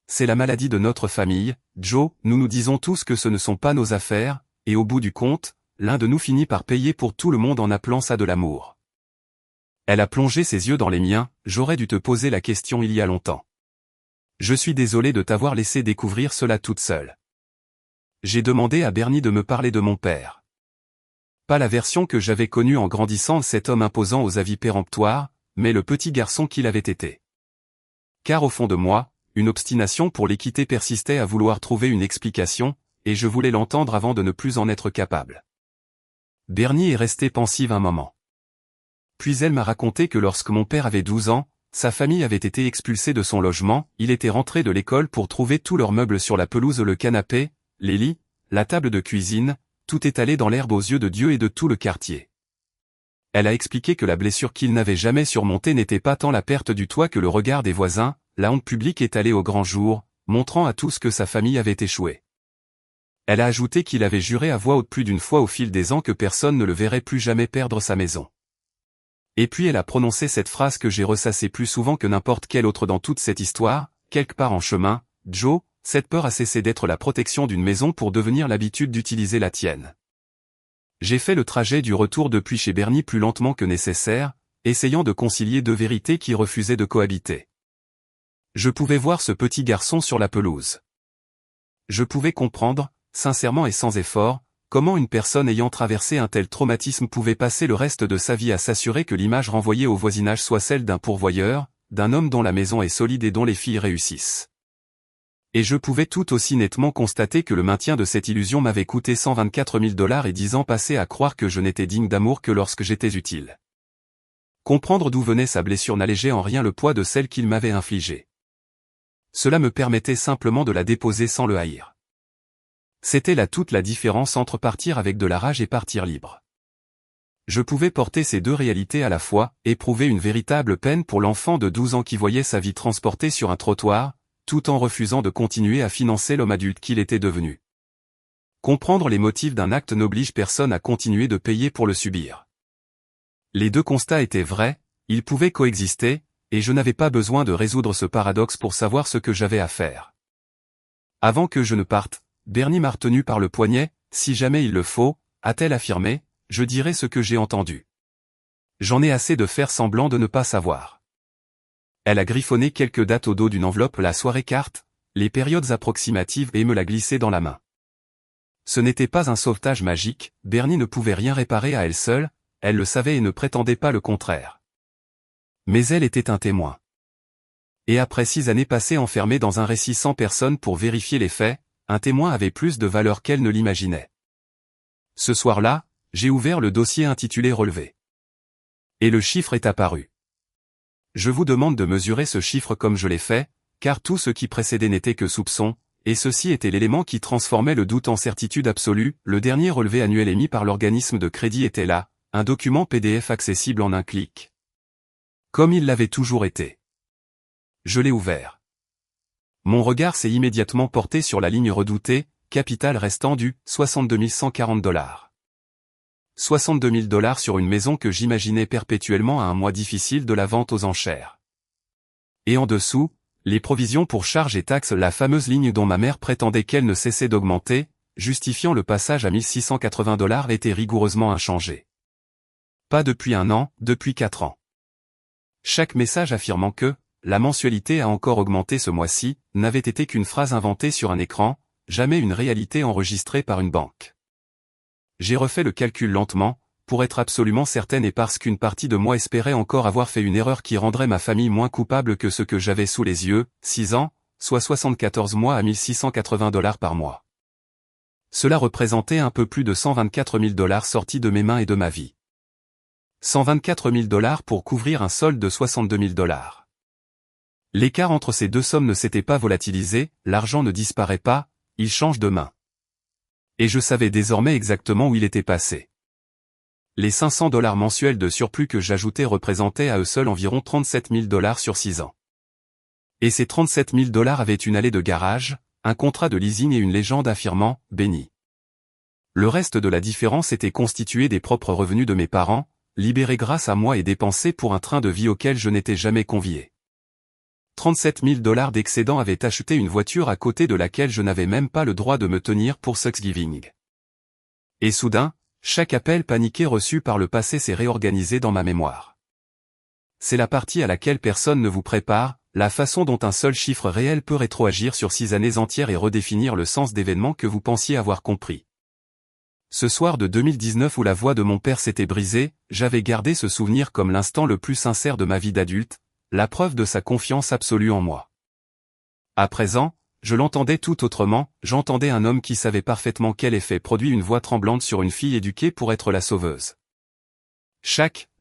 C'est la maladie de notre famille, Joe, nous nous disons tous que ce ne sont pas nos affaires, et au bout du compte, l'un de nous finit par payer pour tout le monde en appelant ça de l'amour. Elle a plongé ses yeux dans les miens, j'aurais dû te poser la question il y a longtemps. Je suis désolé de t'avoir laissé découvrir cela toute seule. J'ai demandé à Bernie de me parler de mon père. Pas la version que j'avais connue en grandissant, cet homme imposant aux avis péremptoires, mais le petit garçon qu'il avait été. Car au fond de moi, une obstination pour l'équité persistait à vouloir trouver une explication, et je voulais l'entendre avant de ne plus en être capable. Bernie est restée pensive un moment. Puis elle m'a raconté que lorsque mon père avait 12 ans, sa famille avait été expulsée de son logement, il était rentré de l'école pour trouver tous leurs meubles sur la pelouse, le canapé, les lits, la table de cuisine, tout étalé dans l'herbe aux yeux de Dieu et de tout le quartier. Elle a expliqué que la blessure qu'il n'avait jamais surmontée n'était pas tant la perte du toit que le regard des voisins, la honte publique étalée au grand jour, montrant à tous que sa famille avait échoué. Elle a ajouté qu'il avait juré à voix haute plus d'une fois au fil des ans que personne ne le verrait plus jamais perdre sa maison. Et puis elle a prononcé cette phrase que j'ai ressassée plus souvent que n'importe quelle autre dans toute cette histoire, quelque part en chemin, Joe, cette peur a cessé d'être la protection d'une maison pour devenir l'habitude d'utiliser la tienne. J'ai fait le trajet du retour depuis chez Bernie plus lentement que nécessaire, essayant de concilier 2 vérités qui refusaient de cohabiter. Je pouvais voir ce petit garçon sur la pelouse. Je pouvais comprendre, sincèrement et sans effort, comment une personne ayant traversé un tel traumatisme pouvait passer le reste de sa vie à s'assurer que l'image renvoyée au voisinage soit celle d'un pourvoyeur, d'un homme dont la maison est solide et dont les filles réussissent. Et je pouvais tout aussi nettement constater que le maintien de cette illusion m'avait coûté $124 000 et 10 ans passés à croire que je n'étais digne d'amour que lorsque j'étais utile. Comprendre d'où venait sa blessure n'allégeait en rien le poids de celle qu'il m'avait infligée. Cela me permettait simplement de la déposer sans le haïr. C'était là toute la différence entre partir avec de la rage et partir libre. Je pouvais porter ces deux réalités à la fois, éprouver une véritable peine pour l'enfant de 12 ans qui voyait sa vie transportée sur un trottoir, tout en refusant de continuer à financer l'homme adulte qu'il était devenu. Comprendre les motifs d'un acte n'oblige personne à continuer de payer pour le subir. Les deux constats étaient vrais, ils pouvaient coexister, et je n'avais pas besoin de résoudre ce paradoxe pour savoir ce que j'avais à faire. Avant que je ne parte, Bernie m'a retenu par le poignet, « Si jamais il le faut », a-t-elle affirmé, « je dirai ce que j'ai entendu. J'en ai assez de faire semblant de ne pas savoir. » Elle a griffonné quelques dates au dos d'une enveloppe la soirée carte, les périodes approximatives et me l'a glissé dans la main. Ce n'était pas un sauvetage magique, Bernie ne pouvait rien réparer à elle seule, elle le savait et ne prétendait pas le contraire. Mais elle était un témoin. Et après 6 années passées enfermée dans un récit sans personne pour vérifier les faits, un témoin avait plus de valeur qu'elle ne l'imaginait. Ce soir-là, j'ai ouvert le dossier intitulé Relevé. Et le chiffre est apparu. Je vous demande de mesurer ce chiffre comme je l'ai fait, car tout ce qui précédait n'était que soupçon, et ceci était l'élément qui transformait le doute en certitude absolue. Le dernier relevé annuel émis par l'organisme de crédit était là, un document PDF accessible en un clic. Comme il l'avait toujours été. Je l'ai ouvert. Mon regard s'est immédiatement porté sur la ligne redoutée, capital restant dû, $62 140. $62 000 sur une maison que j'imaginais perpétuellement à un mois difficile de la vente aux enchères. Et en dessous, les provisions pour charges et taxes, la fameuse ligne dont ma mère prétendait qu'elle ne cessait d'augmenter, justifiant le passage à $1680 était rigoureusement inchangée. Pas depuis 1 an, depuis 4 ans. Chaque message affirmant que la mensualité a encore augmenté ce mois-ci n'avait été qu'une phrase inventée sur un écran, jamais une réalité enregistrée par une banque. J'ai refait le calcul lentement, pour être absolument certaine et parce qu'une partie de moi espérait encore avoir fait une erreur qui rendrait ma famille moins coupable que ce que j'avais sous les yeux, 6 ans, soit 74 mois à $1680 par mois. Cela représentait un peu plus de $124 000 sortis de mes mains et de ma vie. $124 000 pour couvrir un solde de $62 000. L'écart entre ces deux sommes ne s'était pas volatilisé, l'argent ne disparaît pas, il change de main. Et je savais désormais exactement où il était passé. Les $500 mensuels de surplus que j'ajoutais représentaient à eux seuls environ $37 000 sur 6 ans. Et ces $37 000 avaient une allée de garage, un contrat de leasing et une légende affirmant « béni ». Le reste de la différence était constitué des propres revenus de mes parents, libérés grâce à moi et dépensés pour un train de vie auquel je n'étais jamais convié. $37 000 d'excédent avaient acheté une voiture à côté de laquelle je n'avais même pas le droit de me tenir pour Thanksgiving. Et soudain, chaque appel paniqué reçu par le passé s'est réorganisé dans ma mémoire. C'est la partie à laquelle personne ne vous prépare, la façon dont un seul chiffre réel peut rétroagir sur 6 années entières et redéfinir le sens d'événements que vous pensiez avoir compris. Ce soir de 2019 où la voix de mon père s'était brisée, j'avais gardé ce souvenir comme l'instant le plus sincère de ma vie d'adulte, la preuve de sa confiance absolue en moi. À présent, je l'entendais tout autrement, j'entendais un homme qui savait parfaitement quel effet produit une voix tremblante sur une fille éduquée pour être la sauveuse.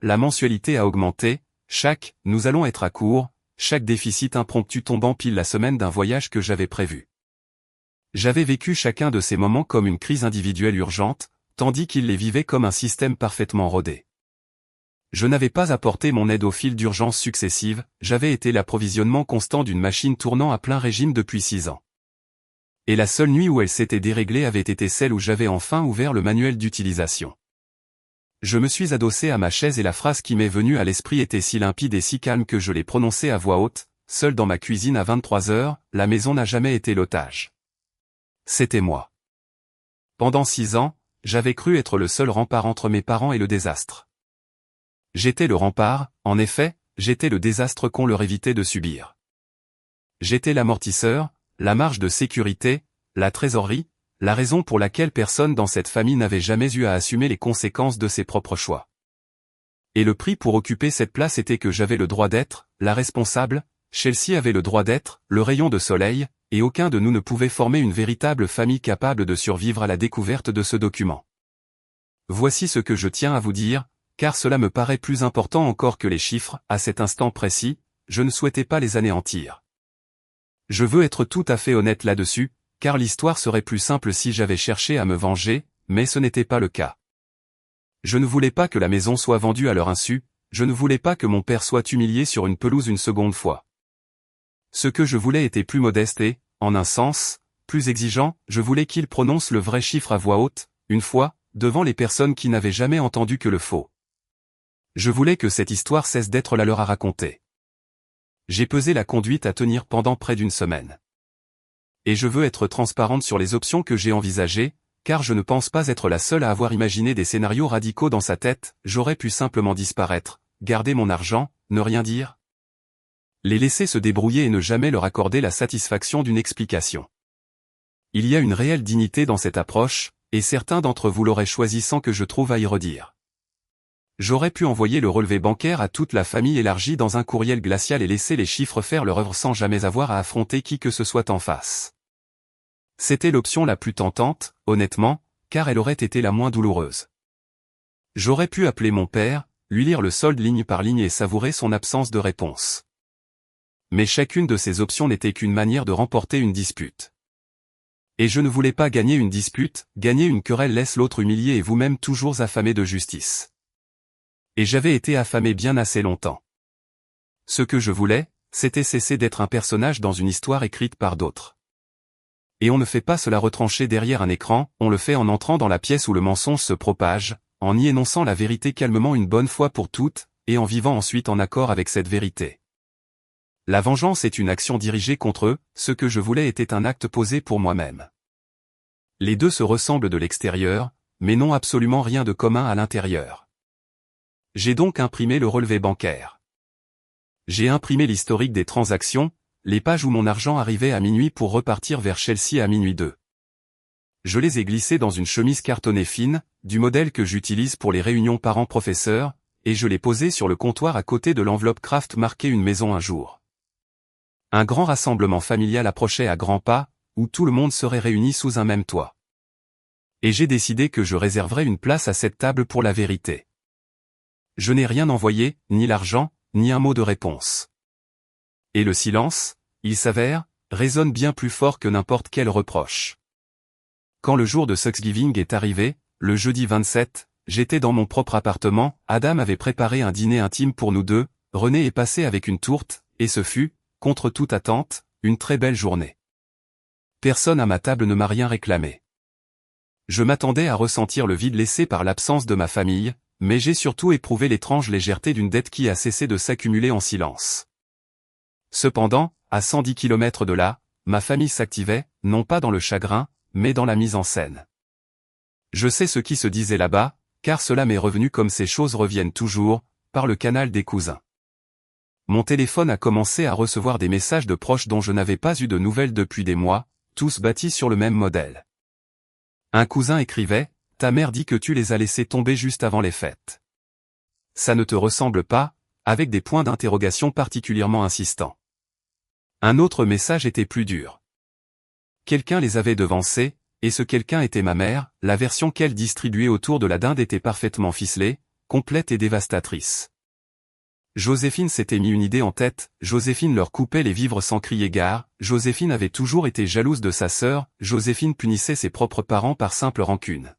La mensualité a augmenté, nous allons être à court, chaque déficit impromptu tombant pile la semaine d'un voyage que j'avais prévu. J'avais vécu chacun de ces moments comme une crise individuelle urgente, tandis qu'il les vivait comme un système parfaitement rodé. Je n'avais pas apporté mon aide aux files d'urgence successives, j'avais été l'approvisionnement constant d'une machine tournant à plein régime depuis 6 ans. Et la seule nuit où elle s'était déréglée avait été celle où j'avais enfin ouvert le manuel d'utilisation. Je me suis adossé à ma chaise et la phrase qui m'est venue à l'esprit était si limpide et si calme que je l'ai prononcée à voix haute, seul dans ma cuisine à 23 heures, la maison n'a jamais été l'otage. C'était moi. Pendant 6 ans, j'avais cru être le seul rempart entre mes parents et le désastre. J'étais le rempart, en effet, j'étais le désastre qu'on leur évitait de subir. J'étais l'amortisseur, la marge de sécurité, la trésorerie, la raison pour laquelle personne dans cette famille n'avait jamais eu à assumer les conséquences de ses propres choix. Et le prix pour occuper cette place était que j'avais le droit d'être, la responsable, Chelsea avait le droit d'être, le rayon de soleil, et aucun de nous ne pouvait former une véritable famille capable de survivre à la découverte de ce document. Voici ce que je tiens à vous dire, car cela me paraît plus important encore que les chiffres, à cet instant précis, je ne souhaitais pas les anéantir. Je veux être tout à fait honnête là-dessus, car l'histoire serait plus simple si j'avais cherché à me venger, mais ce n'était pas le cas. Je ne voulais pas que la maison soit vendue à leur insu, je ne voulais pas que mon père soit humilié sur une pelouse une seconde fois. Ce que je voulais était plus modeste et, en un sens, plus exigeant, je voulais qu'il prononce le vrai chiffre à voix haute, une fois, devant les personnes qui n'avaient jamais entendu que le faux. Je voulais que cette histoire cesse d'être la leur à raconter. J'ai pesé la conduite à tenir pendant près d'une semaine. Et je veux être transparente sur les options que j'ai envisagées, car je ne pense pas être la seule à avoir imaginé des scénarios radicaux dans sa tête. J'aurais pu simplement disparaître, garder mon argent, ne rien dire. Les laisser se débrouiller et ne jamais leur accorder la satisfaction d'une explication. Il y a une réelle dignité dans cette approche, et certains d'entre vous l'auraient choisi sans que je trouve à y redire. J'aurais pu envoyer le relevé bancaire à toute la famille élargie dans un courriel glacial et laisser les chiffres faire leur œuvre sans jamais avoir à affronter qui que ce soit en face. C'était l'option la plus tentante, honnêtement, car elle aurait été la moins douloureuse. J'aurais pu appeler mon père, lui lire le solde ligne par ligne et savourer son absence de réponse. Mais chacune de ces options n'était qu'une manière de remporter une dispute. Et je ne voulais pas gagner une dispute, gagner une querelle laisse l'autre humilié et vous-même toujours affamé de justice. Et j'avais été affamé bien assez longtemps. Ce que je voulais, c'était cesser d'être un personnage dans une histoire écrite par d'autres. Et on ne fait pas cela retranché derrière un écran, on le fait en entrant dans la pièce où le mensonge se propage, en y énonçant la vérité calmement une bonne fois pour toutes, et en vivant ensuite en accord avec cette vérité. La vengeance est une action dirigée contre eux, ce que je voulais était un acte posé pour moi-même. Les deux se ressemblent de l'extérieur, mais n'ont absolument rien de commun à l'intérieur. J'ai donc imprimé le relevé bancaire. J'ai imprimé l'historique des transactions, les pages où mon argent arrivait à minuit pour repartir vers Chelsea à minuit 2. Je les ai glissés dans une chemise cartonnée fine, du modèle que j'utilise pour les réunions parents-professeurs, et je l'ai posé sur le comptoir à côté de l'enveloppe Kraft marquée une maison un jour. Un grand rassemblement familial approchait à grands pas, où tout le monde serait réuni sous un même toit. Et j'ai décidé que je réserverais une place à cette table pour la vérité. Je n'ai rien envoyé, ni l'argent, ni un mot de réponse. Et le silence, il s'avère, résonne bien plus fort que n'importe quel reproche. Quand le jour de Thanksgiving est arrivé, le jeudi 27, j'étais dans mon propre appartement, Adam avait préparé un dîner intime pour nous deux, René est passé avec une tourte, et ce fut, contre toute attente, une très belle journée. Personne à ma table ne m'a rien réclamé. Je m'attendais à ressentir le vide laissé par l'absence de ma famille, mais j'ai surtout éprouvé l'étrange légèreté d'une dette qui a cessé de s'accumuler en silence. Cependant, à 110 km de là, ma famille s'activait, non pas dans le chagrin, mais dans la mise en scène. Je sais ce qui se disait là-bas, car cela m'est revenu comme ces choses reviennent toujours, par le canal des cousins. Mon téléphone a commencé à recevoir des messages de proches dont je n'avais pas eu de nouvelles depuis des mois, tous bâtis sur le même modèle. Un cousin écrivait, « Ta mère dit que tu les as laissés tomber juste avant les fêtes. Ça ne te ressemble pas ?» avec des points d'interrogation particulièrement insistants. Un autre message était plus dur. Quelqu'un les avait devancés, et ce quelqu'un était ma mère, la version qu'elle distribuait autour de la dinde était parfaitement ficelée, complète et dévastatrice. Joséphine s'était mis une idée en tête, Joséphine leur coupait les vivres sans crier gare, Joséphine avait toujours été jalouse de sa sœur, Joséphine punissait ses propres parents par simple rancune.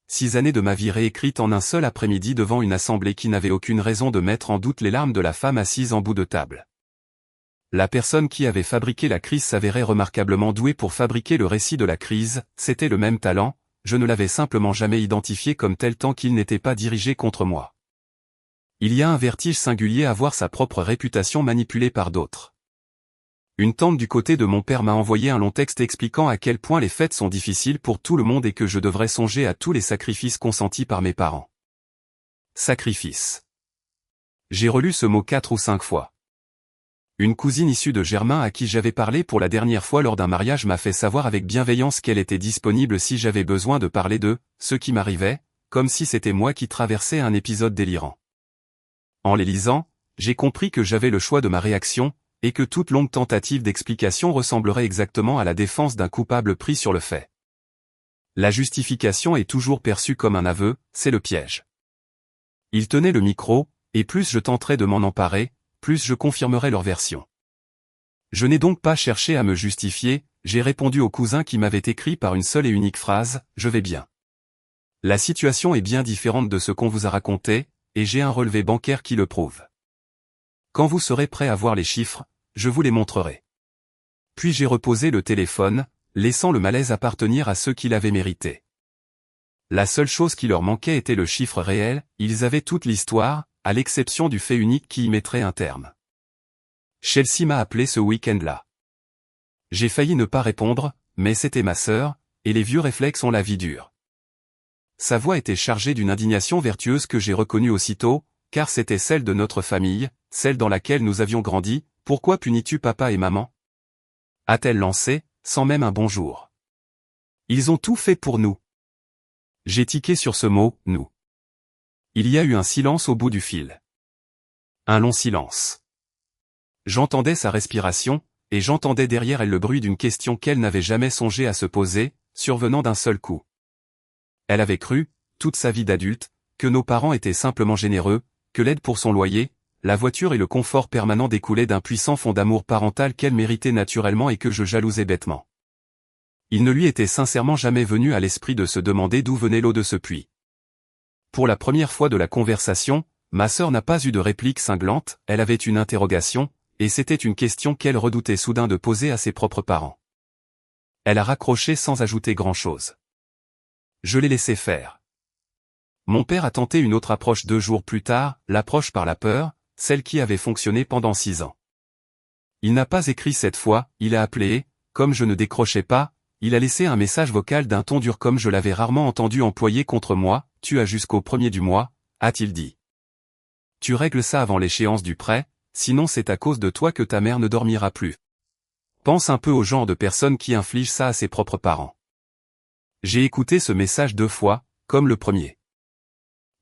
6 années de ma vie réécrites en un seul après-midi devant une assemblée qui n'avait aucune raison de mettre en doute les larmes de la femme assise en bout de table. La personne qui avait fabriqué la crise s'avérait remarquablement douée pour fabriquer le récit de la crise, c'était le même talent, je ne l'avais simplement jamais identifié comme tel tant qu'il n'était pas dirigé contre moi. Il y a un vertige singulier à voir sa propre réputation manipulée par d'autres. Une tante du côté de mon père m'a envoyé un long texte expliquant à quel point les fêtes sont difficiles pour tout le monde et que je devrais songer à tous les sacrifices consentis par mes parents. Sacrifice. J'ai relu ce mot 4 ou 5 fois. Une cousine issue de Germain à qui j'avais parlé pour la dernière fois lors d'un mariage m'a fait savoir avec bienveillance qu'elle était disponible si j'avais besoin de parler de ce qui m'arrivait, comme si c'était moi qui traversais un épisode délirant. En les lisant, j'ai compris que j'avais le choix de ma réaction, et que toute longue tentative d'explication ressemblerait exactement à la défense d'un coupable pris sur le fait. La justification est toujours perçue comme un aveu, c'est le piège. Il tenait le micro, et plus je tenterai de m'en emparer, plus je confirmerai leur version. Je n'ai donc pas cherché à me justifier, j'ai répondu au cousin qui m'avait écrit par une seule et unique phrase, « Je vais bien. » La situation est bien différente de ce qu'on vous a raconté, et j'ai un relevé bancaire qui le prouve. Quand vous serez prêt à voir les chiffres, je vous les montrerai. Puis j'ai reposé le téléphone, laissant le malaise appartenir à ceux qui l'avaient mérité. La seule chose qui leur manquait était le chiffre réel, ils avaient toute l'histoire, à l'exception du fait unique qui y mettrait un terme. Chelsea m'a appelé ce week-end-là. J'ai failli ne pas répondre, mais c'était ma sœur, et les vieux réflexes ont la vie dure. Sa voix était chargée d'une indignation vertueuse que j'ai reconnue aussitôt, car c'était celle de notre famille, celle dans laquelle nous avions grandi. Pourquoi punis-tu papa et maman? A-t-elle lancé, sans même un bonjour. Ils ont tout fait pour nous. J'ai tiqué sur ce mot, nous. Il y a eu un silence au bout du fil. Un long silence. J'entendais sa respiration, et j'entendais derrière elle le bruit d'une question qu'elle n'avait jamais songé à se poser, survenant d'un seul coup. Elle avait cru, toute sa vie d'adulte, que nos parents étaient simplement généreux, que l'aide pour son loyer, la voiture et le confort permanent découlaient d'un puissant fond d'amour parental qu'elle méritait naturellement et que je jalousais bêtement. Il ne lui était sincèrement jamais venu à l'esprit de se demander d'où venait l'eau de ce puits. Pour la première fois de la conversation, ma sœur n'a pas eu de réplique cinglante, elle avait une interrogation, et c'était une question qu'elle redoutait soudain de poser à ses propres parents. Elle a raccroché sans ajouter grand-chose. Je l'ai laissé faire. Mon père a tenté une autre approche 2 jours plus tard, l'approche par la peur, celle qui avait fonctionné pendant 6 ans. Il n'a pas écrit cette fois, il a appelé et, comme je ne décrochais pas, il a laissé un message vocal d'un ton dur comme je l'avais rarement entendu employer contre moi. Tu as jusqu'au 1er du mois, a-t-il dit. Tu règles ça avant l'échéance du prêt, sinon c'est à cause de toi que ta mère ne dormira plus. Pense un peu au genre de personne qui inflige ça à ses propres parents. J'ai écouté ce message 2 fois, comme le premier.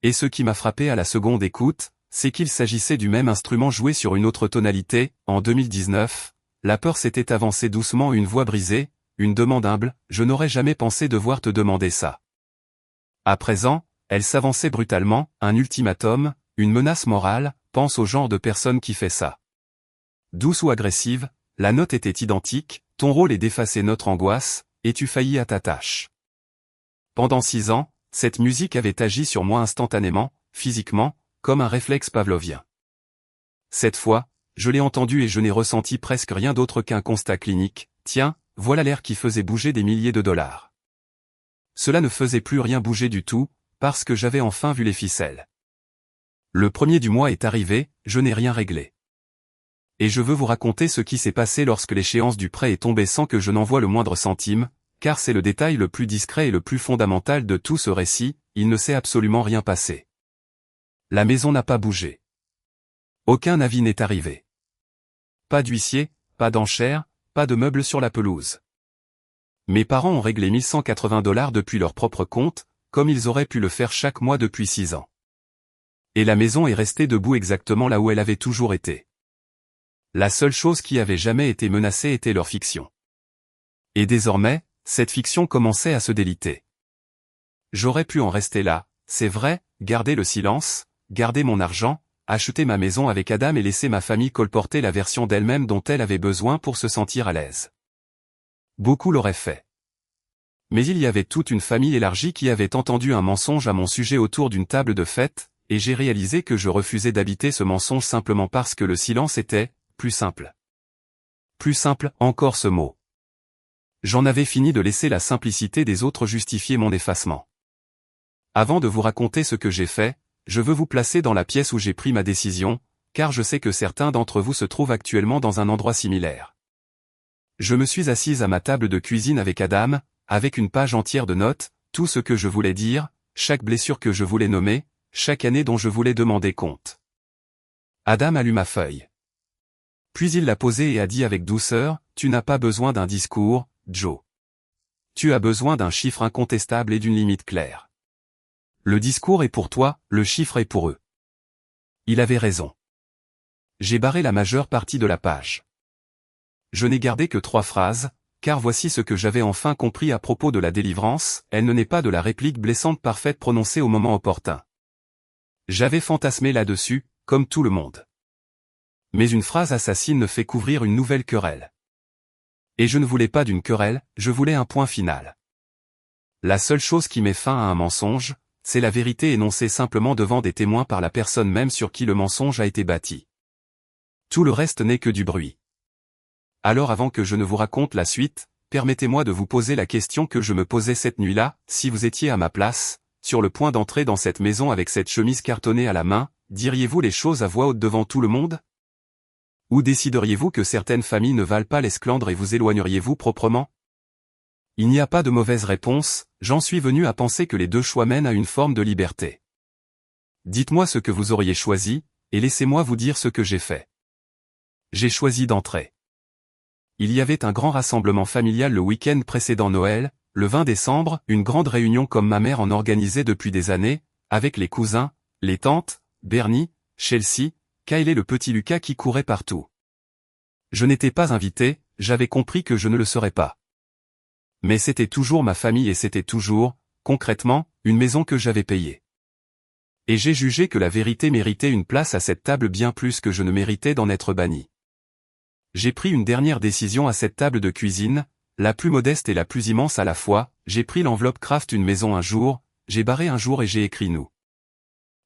Et ce qui m'a frappé à la seconde écoute, c'est qu'il s'agissait du même instrument joué sur une autre tonalité. En 2019, la peur s'était avancée doucement, une voix brisée, une demande humble, je n'aurais jamais pensé devoir te demander ça. À présent, elle s'avançait brutalement, un ultimatum, une menace morale, pense au genre de personne qui fait ça. Douce ou agressive, la note était identique, ton rôle est d'effacer notre angoisse, et tu faillis à ta tâche. Pendant 6 ans, cette musique avait agi sur moi instantanément, physiquement, comme un réflexe pavlovien. Cette fois, je l'ai entendu et je n'ai ressenti presque rien d'autre qu'un constat clinique, tiens, voilà l'air qui faisait bouger des milliers de dollars. Cela ne faisait plus rien bouger du tout, parce que j'avais enfin vu les ficelles. Le 1er du mois est arrivé, je n'ai rien réglé. Et je veux vous raconter ce qui s'est passé lorsque l'échéance du prêt est tombée sans que je n'envoie le moindre centime, car c'est le détail le plus discret et le plus fondamental de tout ce récit, il ne s'est absolument rien passé. La maison n'a pas bougé. Aucun avis n'est arrivé. Pas d'huissier, pas d'enchères, pas de meubles sur la pelouse. Mes parents ont réglé $1180 depuis leur propre compte, comme ils auraient pu le faire chaque mois depuis 6 ans. Et la maison est restée debout exactement là où elle avait toujours été. La seule chose qui avait jamais été menacée était leur fiction. Et désormais, cette fiction commençait à se déliter. J'aurais pu en rester là, c'est vrai, garder le silence, garder mon argent, acheter ma maison avec Adam et laisser ma famille colporter la version d'elle-même dont elle avait besoin pour se sentir à l'aise. Beaucoup l'auraient fait. Mais il y avait toute une famille élargie qui avait entendu un mensonge à mon sujet autour d'une table de fête, et j'ai réalisé que je refusais d'habiter ce mensonge simplement parce que le silence était plus simple. Plus simple, encore ce mot. J'en avais fini de laisser la simplicité des autres justifier mon effacement. Avant de vous raconter ce que j'ai fait, je veux vous placer dans la pièce où j'ai pris ma décision, car je sais que certains d'entre vous se trouvent actuellement dans un endroit similaire. Je me suis assise à ma table de cuisine avec Adam, avec une page entière de notes, tout ce que je voulais dire, chaque blessure que je voulais nommer, chaque année dont je voulais demander compte. Adam a lu ma feuille. Puis il l'a posée et a dit avec douceur, « Tu n'as pas besoin d'un discours, Joe. Tu as besoin d'un chiffre incontestable et d'une limite claire. Le discours est pour toi, le chiffre est pour eux. » Il avait raison. J'ai barré la majeure partie de la page. Je n'ai gardé que 3 phrases, car voici ce que j'avais enfin compris à propos de la délivrance, elle ne naît pas de la réplique blessante parfaite prononcée au moment opportun. J'avais fantasmé là-dessus, comme tout le monde. Mais une phrase assassine ne fait qu'ouvrir une nouvelle querelle. Et je ne voulais pas d'une querelle, je voulais un point final. La seule chose qui met fin à un mensonge, c'est la vérité énoncée simplement devant des témoins par la personne même sur qui le mensonge a été bâti. Tout le reste n'est que du bruit. Alors avant que je ne vous raconte la suite, permettez-moi de vous poser la question que je me posais cette nuit-là, si vous étiez à ma place, sur le point d'entrer dans cette maison avec cette chemise cartonnée à la main, diriez-vous les choses à voix haute devant tout le monde? Ou décideriez-vous que certaines familles ne valent pas l'esclandre et vous éloigneriez-vous proprement? Il n'y a pas de mauvaise réponse, j'en suis venu à penser que les deux choix mènent à une forme de liberté. Dites-moi ce que vous auriez choisi, et laissez-moi vous dire ce que j'ai fait. J'ai choisi d'entrer. Il y avait un grand rassemblement familial le week-end précédent Noël, le 20 décembre, une grande réunion comme ma mère en organisait depuis des années, avec les cousins, les tantes, Bernie, Chelsea, Kyle et le petit Lucas qui couraient partout. Je n'étais pas invité, j'avais compris que je ne le serais pas. Mais c'était toujours ma famille et c'était toujours, concrètement, une maison que j'avais payée. Et j'ai jugé que la vérité méritait une place à cette table bien plus que je ne méritais d'en être banni. J'ai pris une dernière décision à cette table de cuisine, la plus modeste et la plus immense à la fois, j'ai pris l'enveloppe Craft une maison un jour, j'ai barré un jour et j'ai écrit nous.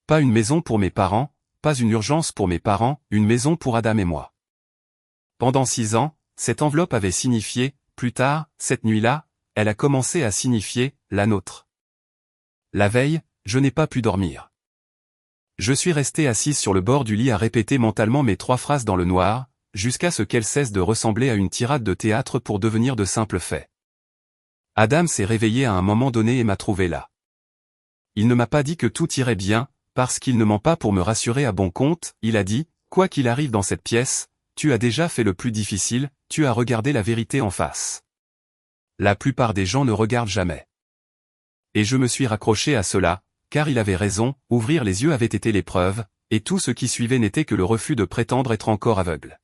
Pas une maison pour mes parents, pas une urgence pour mes parents, une maison pour Adam et moi. Pendant 6 ans, cette enveloppe avait signifié, plus tard, cette nuit-là, elle a commencé à signifier, la nôtre. La veille, je n'ai pas pu dormir. Je suis resté assise sur le bord du lit à répéter mentalement mes 3 phrases dans le noir, jusqu'à ce qu'elles cessent de ressembler à une tirade de théâtre pour devenir de simples faits. Adam s'est réveillé à un moment donné et m'a trouvé là. Il ne m'a pas dit que tout irait bien, parce qu'il ne ment pas pour me rassurer à bon compte, il a dit, quoi qu'il arrive dans cette pièce, tu as déjà fait le plus difficile, tu as regardé la vérité en face. La plupart des gens ne regardent jamais. Et je me suis raccroché à cela, car il avait raison, ouvrir les yeux avait été l'épreuve, et tout ce qui suivait n'était que le refus de prétendre être encore aveugle.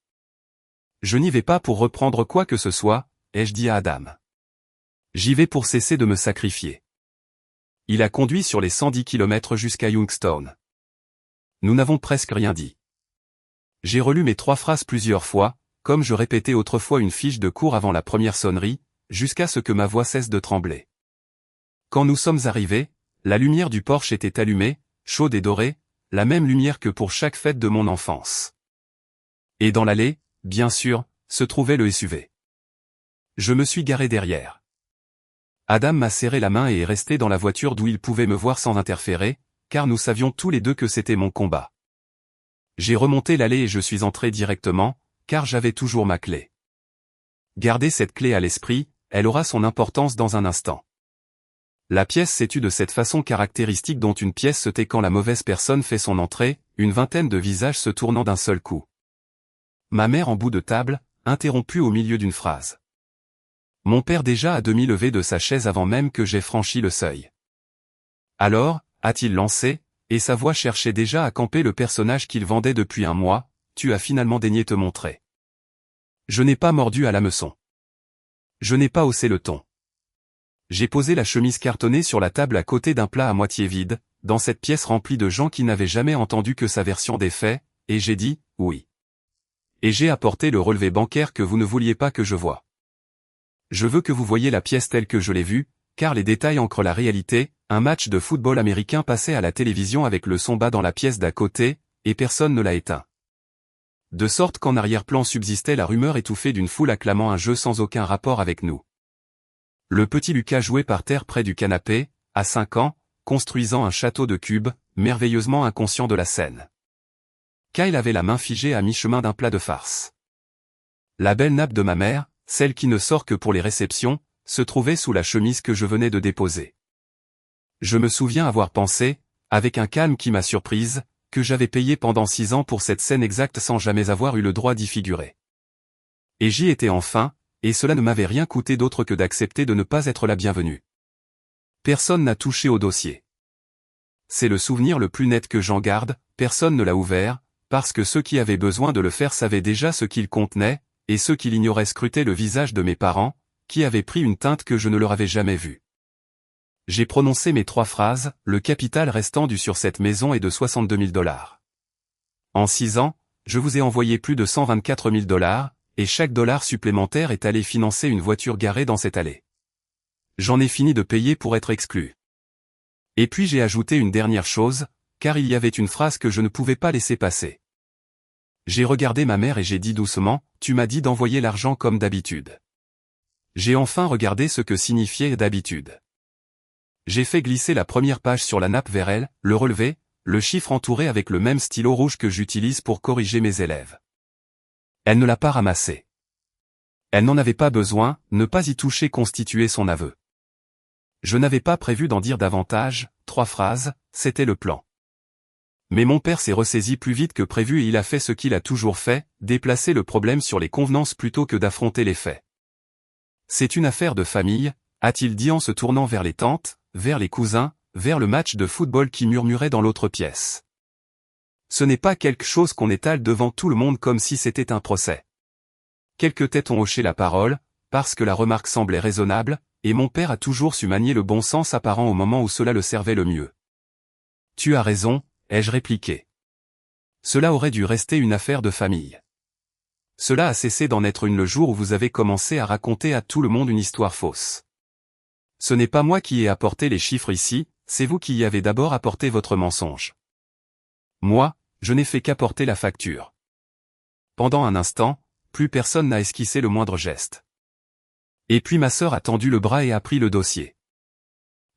Je n'y vais pas pour reprendre quoi que ce soit, ai-je dit à Adam. J'y vais pour cesser de me sacrifier. Il a conduit sur les 110 km jusqu'à Youngstown. Nous n'avons presque rien dit. J'ai relu mes 3 phrases plusieurs fois, comme je répétais autrefois une fiche de cours avant la première sonnerie, jusqu'à ce que ma voix cesse de trembler. Quand nous sommes arrivés, la lumière du porche était allumée, chaude et dorée, la même lumière que pour chaque fête de mon enfance. Et dans l'allée, bien sûr, se trouvait le SUV. Je me suis garé derrière. Adam m'a serré la main et est resté dans la voiture d'où il pouvait me voir sans interférer, car nous savions tous les deux que c'était mon combat. J'ai remonté l'allée et je suis entré directement, car j'avais toujours ma clé. Gardez cette clé à l'esprit, elle aura son importance dans un instant. La pièce s'est tue de cette façon caractéristique dont une pièce se tait quand la mauvaise personne fait son entrée, une vingtaine de visages se tournant d'un seul coup. Ma mère en bout de table, interrompue au milieu d'une phrase. Mon père déjà à demi levé de sa chaise avant même que j'aie franchi le seuil. Alors, a-t-il lancé, et sa voix cherchait déjà à camper le personnage qu'il vendait depuis un mois, tu as finalement daigné te montrer. Je n'ai pas mordu à l'hameçon. Je n'ai pas haussé le ton. J'ai posé la chemise cartonnée sur la table à côté d'un plat à moitié vide, dans cette pièce remplie de gens qui n'avaient jamais entendu que sa version des faits, et j'ai dit, oui. Et j'ai apporté le relevé bancaire que vous ne vouliez pas que je voie. Je veux que vous voyiez la pièce telle que je l'ai vue, car les détails ancrent la réalité, un match de football américain passait à la télévision avec le son bas dans la pièce d'à côté, et personne ne l'a éteint. De sorte qu'en arrière-plan subsistait la rumeur étouffée d'une foule acclamant un jeu sans aucun rapport avec nous. Le petit Lucas jouait par terre près du canapé, à 5 ans, construisant un château de cubes, merveilleusement inconscient de la scène. Kyle avait la main figée à mi-chemin d'un plat de farce. La belle nappe de ma mère, celle qui ne sort que pour les réceptions, se trouvait sous la chemise que je venais de déposer. Je me souviens avoir pensé, avec un calme qui m'a surprise, que j'avais payé pendant 6 ans pour cette scène exacte sans jamais avoir eu le droit d'y figurer. Et j'y étais enfin, et cela ne m'avait rien coûté d'autre que d'accepter de ne pas être la bienvenue. Personne n'a touché au dossier. C'est le souvenir le plus net que j'en garde, personne ne l'a ouvert, parce que ceux qui avaient besoin de le faire savaient déjà ce qu'il contenait, et ceux qui l'ignoraient scrutaient le visage de mes parents, qui avaient pris une teinte que je ne leur avais jamais vue. J'ai prononcé mes 3 phrases, le capital restant dû sur cette maison est de 62 000 $. En 6 ans, je vous ai envoyé plus de 124 000 $, et chaque dollar supplémentaire est allé financer une voiture garée dans cette allée. J'en ai fini de payer pour être exclu. Et puis j'ai ajouté une dernière chose, car il y avait une phrase que je ne pouvais pas laisser passer. J'ai regardé ma mère et j'ai dit doucement, tu m'as dit d'envoyer l'argent comme d'habitude. J'ai enfin regardé ce que signifiait d'habitude. J'ai fait glisser la première page sur la nappe vers elle, le relevé, le chiffre entouré avec le même stylo rouge que j'utilise pour corriger mes élèves. Elle ne l'a pas ramassé. Elle n'en avait pas besoin, ne pas y toucher constituait son aveu. Je n'avais pas prévu d'en dire davantage, 3 phrases, c'était le plan. Mais mon père s'est ressaisi plus vite que prévu et il a fait ce qu'il a toujours fait, déplacer le problème sur les convenances plutôt que d'affronter les faits. C'est une affaire de famille, a-t-il dit en se tournant vers les tantes, vers les cousins, vers le match de football qui murmurait dans l'autre pièce. Ce n'est pas quelque chose qu'on étale devant tout le monde comme si c'était un procès. Quelques têtes ont hoché la parole, parce que la remarque semblait raisonnable, et mon père a toujours su manier le bon sens apparent au moment où cela le servait le mieux. Tu as raison, ai-je répliqué. Cela aurait dû rester une affaire de famille. Cela a cessé d'en être une le jour où vous avez commencé à raconter à tout le monde une histoire fausse. Ce n'est pas moi qui ai apporté les chiffres ici, c'est vous qui y avez d'abord apporté votre mensonge. Moi, je n'ai fait qu'apporter la facture. Pendant un instant, plus personne n'a esquissé le moindre geste. Et puis ma sœur a tendu le bras et a pris le dossier.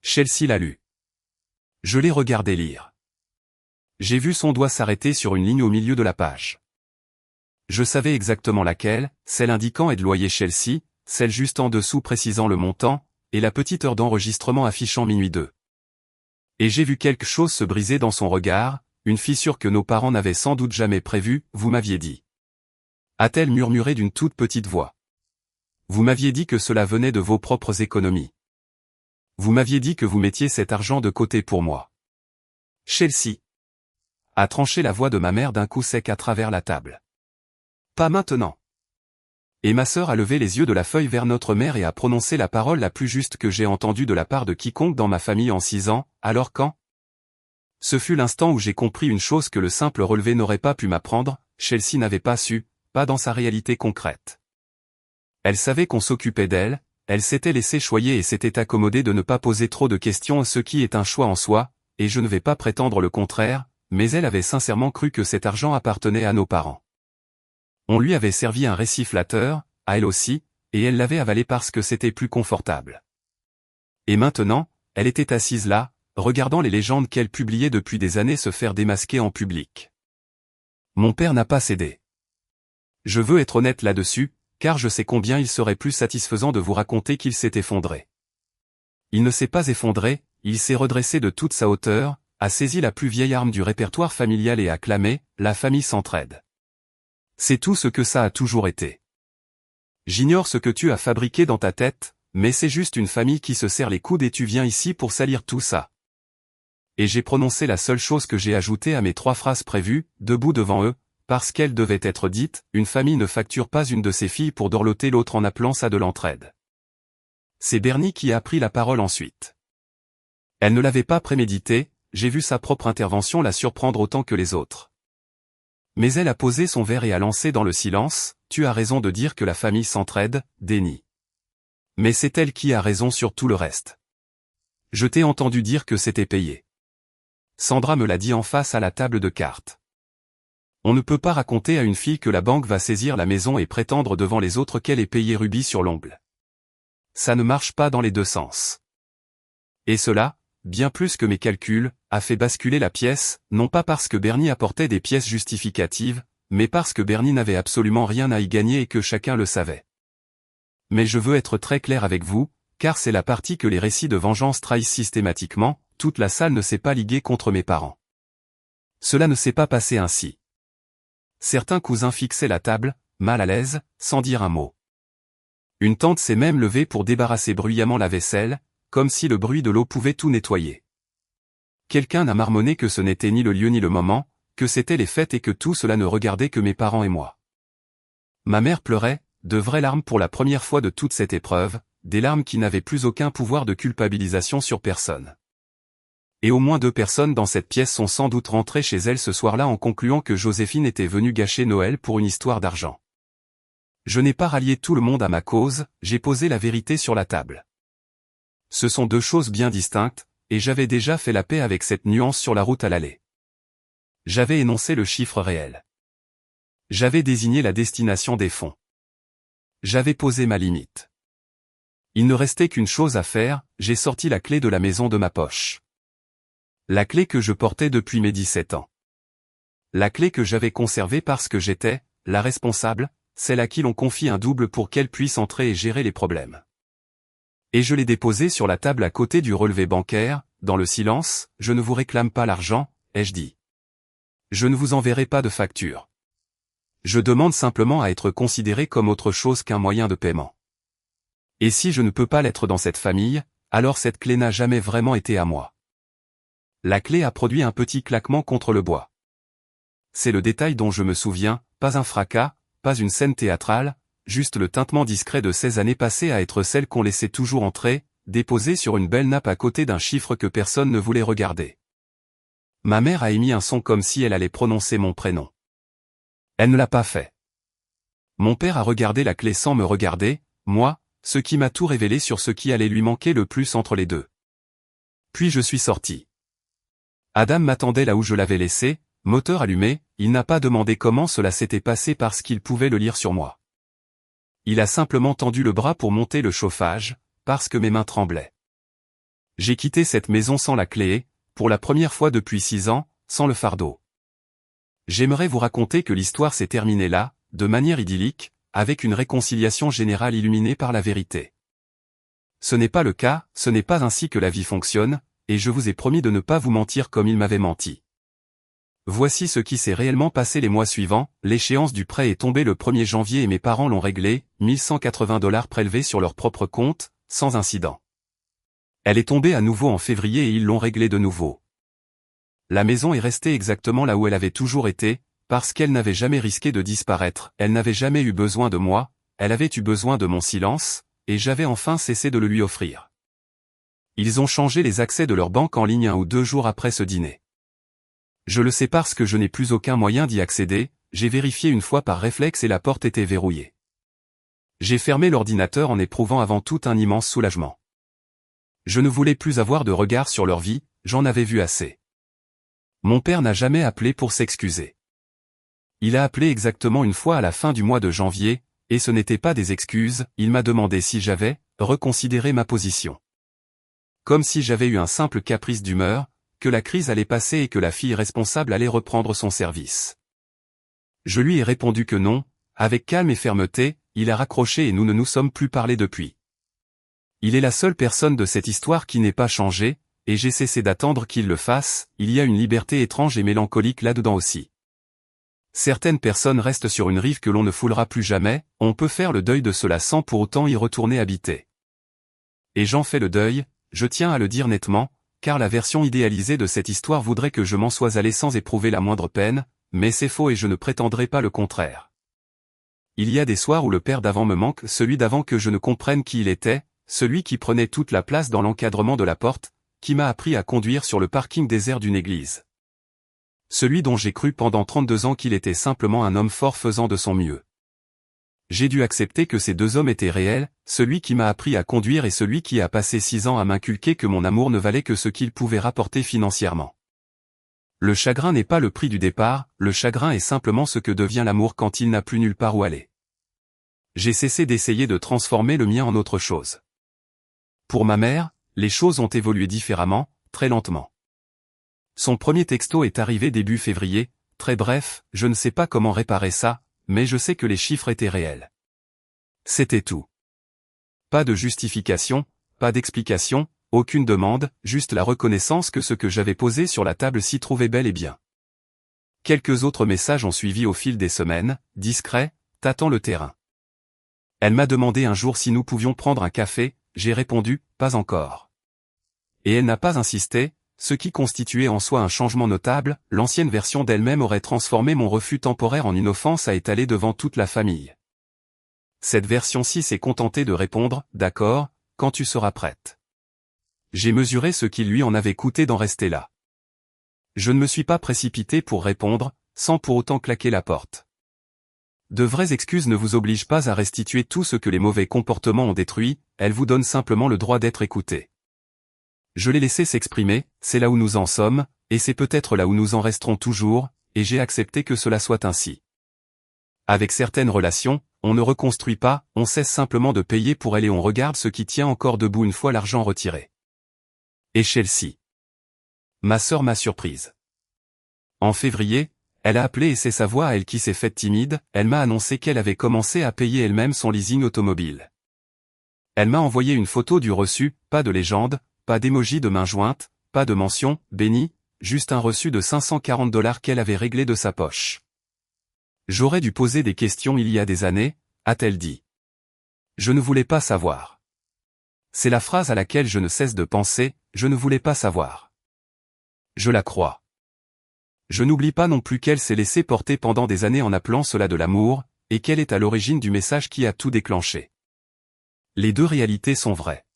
Chelsea l'a lu. Je l'ai regardé lire. J'ai vu son doigt s'arrêter sur une ligne au milieu de la page. Je savais exactement laquelle, celle indiquant aide loyer Chelsea, celle juste en dessous précisant le montant, et la petite heure d'enregistrement affichant minuit 2. Et j'ai vu quelque chose se briser dans son regard, une fissure que nos parents n'avaient sans doute jamais prévue, vous m'aviez dit. A-t-elle murmuré d'une toute petite voix. Vous m'aviez dit que cela venait de vos propres économies. Vous m'aviez dit que vous mettiez cet argent de côté pour moi. Chelsea a tranché la voix de ma mère d'un coup sec à travers la table. Pas maintenant. Et ma sœur a levé les yeux de la feuille vers notre mère et a prononcé la parole la plus juste que j'ai entendue de la part de quiconque dans ma famille en 6 ans, alors quand? Ce fut l'instant où j'ai compris une chose que le simple relevé n'aurait pas pu m'apprendre, Chelsea n'avait pas su, pas dans sa réalité concrète. Elle savait qu'on s'occupait d'elle, elle s'était laissée choyer et s'était accommodée de ne pas poser trop de questions, ce qui est un choix en soi, et je ne vais pas prétendre le contraire, mais elle avait sincèrement cru que cet argent appartenait à nos parents. On lui avait servi un récit flatteur, à elle aussi, et elle l'avait avalé parce que c'était plus confortable. Et maintenant, elle était assise là, regardant les légendes qu'elle publiait depuis des années se faire démasquer en public. Mon père n'a pas cédé. Je veux être honnête là-dessus, car je sais combien il serait plus satisfaisant de vous raconter qu'il s'est effondré. Il ne s'est pas effondré, il s'est redressé de toute sa hauteur, a saisi la plus vieille arme du répertoire familial et a clamé, la famille s'entraide. C'est tout ce que ça a toujours été. J'ignore ce que tu as fabriqué dans ta tête, mais c'est juste une famille qui se serre les coudes et tu viens ici pour salir tout ça. Et j'ai prononcé la seule chose que j'ai ajoutée à mes 3 phrases prévues, debout devant eux, parce qu'elle devait être dite, une famille ne facture pas une de ses filles pour dorloter l'autre en appelant ça de l'entraide. C'est Bernie qui a pris la parole ensuite. Elle ne l'avait pas prémédité, j'ai vu sa propre intervention la surprendre autant que les autres. Mais elle a posé son verre et a lancé dans le silence, tu as raison de dire que la famille s'entraide, dénie. Mais c'est elle qui a raison sur tout le reste. Je t'ai entendu dire que c'était payé. Sandra me l'a dit en face à la table de cartes. On ne peut pas raconter à une fille que la banque va saisir la maison et prétendre devant les autres qu'elle est payée rubis sur l'ongle. Ça ne marche pas dans les deux sens. Et cela, bien plus que mes calculs, a fait basculer la pièce, non pas parce que Bernie apportait des pièces justificatives, mais parce que Bernie n'avait absolument rien à y gagner et que chacun le savait. Mais je veux être très clair avec vous, car c'est la partie que les récits de vengeance trahissent systématiquement, toute la salle ne s'est pas liguée contre mes parents. Cela ne s'est pas passé ainsi. Certains cousins fixaient la table, mal à l'aise, sans dire un mot. Une tante s'est même levée pour débarrasser bruyamment la vaisselle, comme si le bruit de l'eau pouvait tout nettoyer. Quelqu'un n'a marmonné que ce n'était ni le lieu ni le moment, que c'étaient les fêtes et que tout cela ne regardait que mes parents et moi. Ma mère pleurait, de vraies larmes pour la première fois de toute cette épreuve, des larmes qui n'avaient plus aucun pouvoir de culpabilisation sur personne. Et au moins 2 personnes dans cette pièce sont sans doute rentrées chez elles ce soir-là en concluant que Joséphine était venue gâcher Noël pour une histoire d'argent. Je n'ai pas rallié tout le monde à ma cause, j'ai posé la vérité sur la table. Ce sont deux choses bien distinctes, et j'avais déjà fait la paix avec cette nuance sur la route à l'aller. J'avais énoncé le chiffre réel. J'avais désigné la destination des fonds. J'avais posé ma limite. Il ne restait qu'une chose à faire, j'ai sorti la clé de la maison de ma poche. La clé que je portais depuis mes 17 ans. La clé que j'avais conservée parce que j'étais, la responsable, celle à qui l'on confie un double pour qu'elle puisse entrer et gérer les problèmes. Et je l'ai déposée sur la table à côté du relevé bancaire, dans le silence, je ne vous réclame pas l'argent, ai-je dit. Je ne vous enverrai pas de facture. Je demande simplement à être considéré comme autre chose qu'un moyen de paiement. Et si je ne peux pas l'être dans cette famille, alors cette clé n'a jamais vraiment été à moi. La clé a produit un petit claquement contre le bois. C'est le détail dont je me souviens, pas un fracas, pas une scène théâtrale, juste le tintement discret de ces années passées à être celles qu'on laissait toujours entrer, déposées sur une belle nappe à côté d'un chiffre que personne ne voulait regarder. Ma mère a émis un son comme si elle allait prononcer mon prénom. Elle ne l'a pas fait. Mon père a regardé la clé sans me regarder, moi, ce qui m'a tout révélé sur ce qui allait lui manquer le plus entre les deux. Puis je suis sorti. Adam m'attendait là où je l'avais laissé, moteur allumé, il n'a pas demandé comment cela s'était passé parce qu'il pouvait le lire sur moi. Il a simplement tendu le bras pour monter le chauffage, parce que mes mains tremblaient. J'ai quitté cette maison sans la clé, pour la première fois depuis 6 ans, sans le fardeau. J'aimerais vous raconter que l'histoire s'est terminée là, de manière idyllique, avec une réconciliation générale illuminée par la vérité. Ce n'est pas le cas, ce n'est pas ainsi que la vie fonctionne, et je vous ai promis de ne pas vous mentir comme il m'avait menti. Voici ce qui s'est réellement passé les mois suivants, l'échéance du prêt est tombée le 1er janvier et mes parents l'ont réglé, $1180 prélevés sur leur propre compte, sans incident. Elle est tombée à nouveau en février et ils l'ont réglée de nouveau. La maison est restée exactement là où elle avait toujours été, parce qu'elle n'avait jamais risqué de disparaître, elle n'avait jamais eu besoin de moi, elle avait eu besoin de mon silence, et j'avais enfin cessé de le lui offrir. Ils ont changé les accès de leur banque en ligne 1 ou 2 jours après ce dîner. Je le sais parce que je n'ai plus aucun moyen d'y accéder, j'ai vérifié une fois par réflexe et la porte était verrouillée. J'ai fermé l'ordinateur en éprouvant avant tout un immense soulagement. Je ne voulais plus avoir de regard sur leur vie, j'en avais vu assez. Mon père n'a jamais appelé pour s'excuser. Il a appelé exactement une fois à la fin du mois de janvier, et ce n'était pas des excuses, il m'a demandé si j'avais reconsidéré ma position. Comme si j'avais eu un simple caprice d'humeur, que la crise allait passer et que la fille responsable allait reprendre son service. Je lui ai répondu que non, avec calme et fermeté, il a raccroché et nous ne nous sommes plus parlé depuis. Il est la seule personne de cette histoire qui n'ait pas changé, et j'ai cessé d'attendre qu'il le fasse, il y a une liberté étrange et mélancolique là-dedans aussi. Certaines personnes restent sur une rive que l'on ne foulera plus jamais, on peut faire le deuil de cela sans pour autant y retourner habiter. Et j'en fais le deuil, je tiens à le dire nettement, car la version idéalisée de cette histoire voudrait que je m'en sois allé sans éprouver la moindre peine, mais c'est faux et je ne prétendrai pas le contraire. Il y a des soirs où le père d'avant me manque, celui d'avant que je ne comprenne qui il était, celui qui prenait toute la place dans l'encadrement de la porte, qui m'a appris à conduire sur le parking désert d'une église. Celui dont j'ai cru pendant 32 ans qu'il était simplement un homme fort faisant de son mieux. J'ai dû accepter que ces deux hommes étaient réels, celui qui m'a appris à conduire et celui qui a passé 6 ans à m'inculquer que mon amour ne valait que ce qu'il pouvait rapporter financièrement. Le chagrin n'est pas le prix du départ, le chagrin est simplement ce que devient l'amour quand il n'a plus nulle part où aller. J'ai cessé d'essayer de transformer le mien en autre chose. Pour ma mère, les choses ont évolué différemment, très lentement. Son premier texto est arrivé début février, très bref, je ne sais pas comment réparer ça, mais je sais que les chiffres étaient réels. C'était tout. Pas de justification, pas d'explication, aucune demande, juste la reconnaissance que ce que j'avais posé sur la table s'y trouvait bel et bien. Quelques autres messages ont suivi au fil des semaines, discrets, tâtant le terrain. Elle m'a demandé un jour si nous pouvions prendre un café, j'ai répondu, pas encore. Et elle n'a pas insisté, ce qui constituait en soi un changement notable, l'ancienne version d'elle-même aurait transformé mon refus temporaire en une offense à étaler devant toute la famille. Cette version-ci s'est contentée de répondre, d'accord, quand tu seras prête. J'ai mesuré ce qui lui en avait coûté d'en rester là. Je ne me suis pas précipité pour répondre, sans pour autant claquer la porte. De vraies excuses ne vous obligent pas à restituer tout ce que les mauvais comportements ont détruit, elles vous donnent simplement le droit d'être écouté. Je l'ai laissé s'exprimer, c'est là où nous en sommes, et c'est peut-être là où nous en resterons toujours, et j'ai accepté que cela soit ainsi. Avec certaines relations, on ne reconstruit pas, on cesse simplement de payer pour elle et on regarde ce qui tient encore debout une fois l'argent retiré. Et Chelsea. Ma sœur m'a surprise. En février, elle a appelé et c'est sa voix à elle qui s'est faite timide, elle m'a annoncé qu'elle avait commencé à payer elle-même son leasing automobile. Elle m'a envoyé une photo du reçu, pas de légende, pas d'émoji de main jointe, pas de mention, béni, juste un reçu de $540 qu'elle avait réglé de sa poche. J'aurais dû poser des questions il y a des années, a-t-elle dit. Je ne voulais pas savoir. C'est la phrase à laquelle je ne cesse de penser, je ne voulais pas savoir. Je la crois. Je n'oublie pas non plus qu'elle s'est laissée porter pendant des années en appelant cela de l'amour, et qu'elle est à l'origine du message qui a tout déclenché. Les deux réalités sont vraies.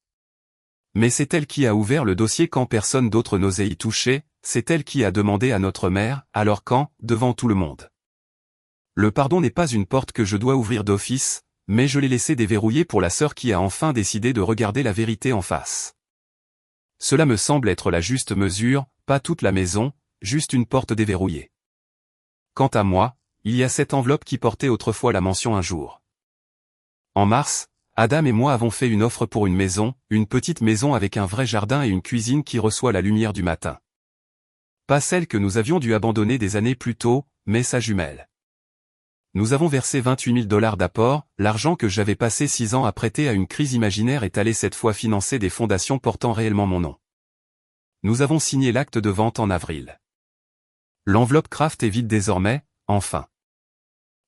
Mais c'est elle qui a ouvert le dossier quand personne d'autre n'osait y toucher, c'est elle qui a demandé à notre mère, alors quand, devant tout le monde. Le pardon n'est pas une porte que je dois ouvrir d'office, mais je l'ai laissé déverrouiller pour la sœur qui a enfin décidé de regarder la vérité en face. Cela me semble être la juste mesure, pas toute la maison, juste une porte déverrouillée. Quant à moi, il y a cette enveloppe qui portait autrefois la mention un jour. En mars, Adam et moi avons fait une offre pour une petite maison avec un vrai jardin et une cuisine qui reçoit la lumière du matin. Pas celle que nous avions dû abandonner des années plus tôt, mais sa jumelle. Nous avons versé $28 000 d'apport, l'argent que j'avais passé 6 ans à prêter à une crise imaginaire est allé cette fois financer des fondations portant réellement mon nom. Nous avons signé l'acte de vente en avril. L'enveloppe Kraft est vide désormais, enfin.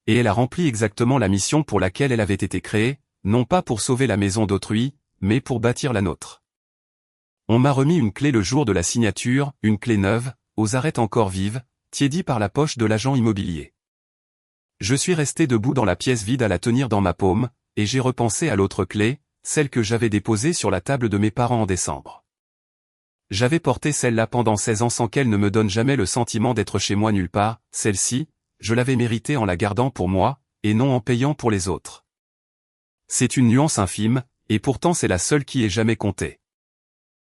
Et elle a rempli exactement la mission pour laquelle elle avait été créée, non pas pour sauver la maison d'autrui, mais pour bâtir la nôtre. On m'a remis une clé le jour de la signature, une clé neuve, aux arêtes encore vives, tiédie par la poche de l'agent immobilier. Je suis resté debout dans la pièce vide à la tenir dans ma paume, et j'ai repensé à l'autre clé, celle que j'avais déposée sur la table de mes parents en décembre. J'avais porté celle-là pendant 16 ans sans qu'elle ne me donne jamais le sentiment d'être chez moi nulle part, celle-ci, je l'avais méritée en la gardant pour moi, et non en payant pour les autres. C'est une nuance infime, et pourtant c'est la seule qui ait jamais compté.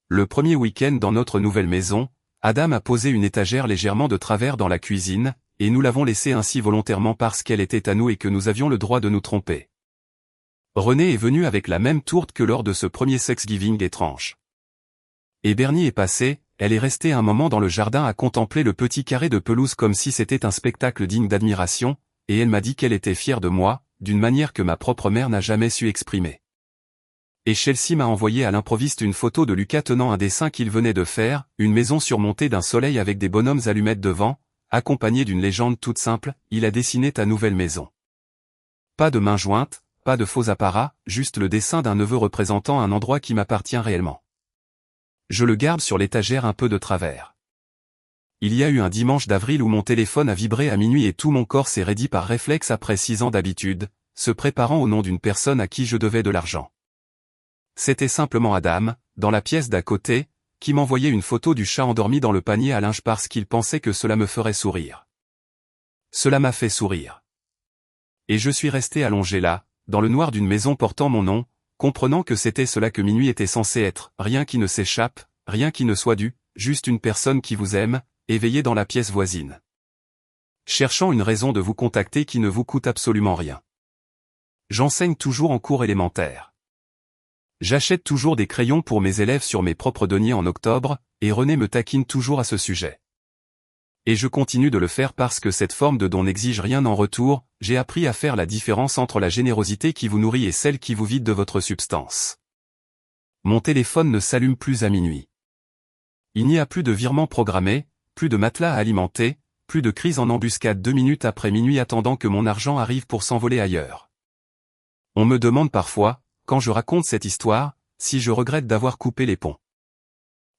Le premier week-end dans notre nouvelle maison, Adam a posé une étagère légèrement de travers dans la cuisine, et nous l'avons laissée ainsi volontairement parce qu'elle était à nous et que nous avions le droit de nous tromper. René est venu avec la même tourte que lors de ce premier Thanksgiving étrange. Et Bernie est passé, elle est restée un moment dans le jardin à contempler le petit carré de pelouse comme si c'était un spectacle digne d'admiration, et elle m'a dit qu'elle était fière de moi, d'une manière que ma propre mère n'a jamais su exprimer. Et Chelsea m'a envoyé à l'improviste une photo de Lucas tenant un dessin qu'il venait de faire, une maison surmontée d'un soleil avec des bonhommes allumettes devant, accompagné d'une légende toute simple, il a dessiné ta nouvelle maison. Pas de main jointe, pas de faux apparat, juste le dessin d'un neveu représentant un endroit qui m'appartient réellement. Je le garde sur l'étagère un peu de travers. Il y a eu un dimanche d'avril où mon téléphone a vibré à minuit et tout mon corps s'est raidi par réflexe après 6 ans d'habitude, se préparant au nom d'une personne à qui je devais de l'argent. C'était simplement Adam, dans la pièce d'à côté, qui m'envoyait une photo du chat endormi dans le panier à linge parce qu'il pensait que cela me ferait sourire. Cela m'a fait sourire. Et je suis resté allongé là, dans le noir d'une maison portant mon nom, comprenant que c'était cela que minuit était censé être, rien qui ne s'échappe, rien qui ne soit dû, juste une personne qui vous aime, éveillée dans la pièce voisine. Cherchant une raison de vous contacter qui ne vous coûte absolument rien. J'enseigne toujours en cours élémentaire. J'achète toujours des crayons pour mes élèves sur mes propres deniers en octobre, et René me taquine toujours à ce sujet. Et je continue de le faire parce que cette forme de don n'exige rien en retour, j'ai appris à faire la différence entre la générosité qui vous nourrit et celle qui vous vide de votre substance. Mon téléphone ne s'allume plus à minuit. Il n'y a plus de virement programmé, plus de matelas à alimenter, plus de crise en embuscade 2 minutes après minuit attendant que mon argent arrive pour s'envoler ailleurs. On me demande parfois, quand je raconte cette histoire, si je regrette d'avoir coupé les ponts.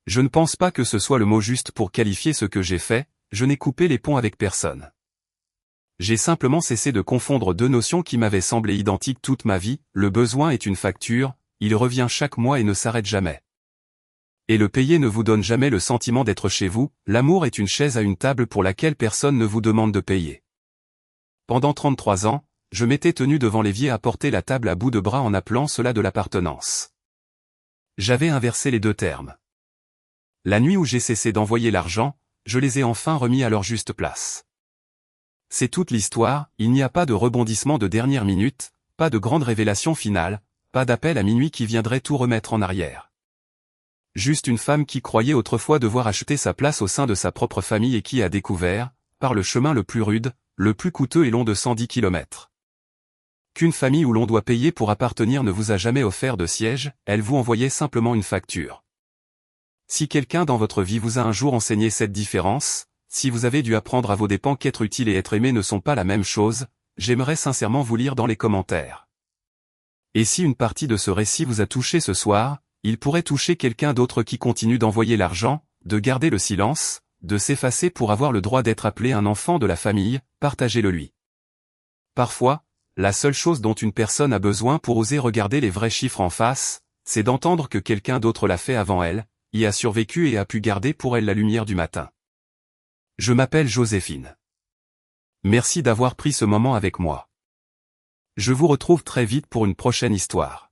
Je ne pense pas que ce soit le mot juste pour qualifier ce que j'ai fait, je n'ai coupé les ponts avec personne. J'ai simplement cessé de confondre deux notions qui m'avaient semblé identiques toute ma vie, le besoin est une facture, il revient chaque mois et ne s'arrête jamais. Et le payer ne vous donne jamais le sentiment d'être chez vous, l'amour est une chaise à une table pour laquelle personne ne vous demande de payer. Pendant 33 ans, je m'étais tenu devant l'évier à porter la table à bout de bras en appelant cela de l'appartenance. J'avais inversé les deux termes. La nuit où j'ai cessé d'envoyer l'argent, je les ai enfin remis à leur juste place. C'est toute l'histoire, il n'y a pas de rebondissement de dernière minute, pas de grande révélation finale, pas d'appel à minuit qui viendrait tout remettre en arrière. Juste une femme qui croyait autrefois devoir acheter sa place au sein de sa propre famille et qui a découvert, par le chemin le plus rude, le plus coûteux et long de 110 km. Qu'une famille où l'on doit payer pour appartenir ne vous a jamais offert de siège, elle vous envoyait simplement une facture. Si quelqu'un dans votre vie vous a un jour enseigné cette différence, si vous avez dû apprendre à vos dépens qu'être utile et être aimé ne sont pas la même chose, j'aimerais sincèrement vous lire dans les commentaires. Et si une partie de ce récit vous a touché ce soir, il pourrait toucher quelqu'un d'autre qui continue d'envoyer l'argent, de garder le silence, de s'effacer pour avoir le droit d'être appelé un enfant de la famille, partagez-le lui. Parfois, la seule chose dont une personne a besoin pour oser regarder les vrais chiffres en face, c'est d'entendre que quelqu'un d'autre l'a fait avant elle, y a survécu et a pu garder pour elle la lumière du matin. Je m'appelle Joséphine. Merci d'avoir pris ce moment avec moi. Je vous retrouve très vite pour une prochaine histoire.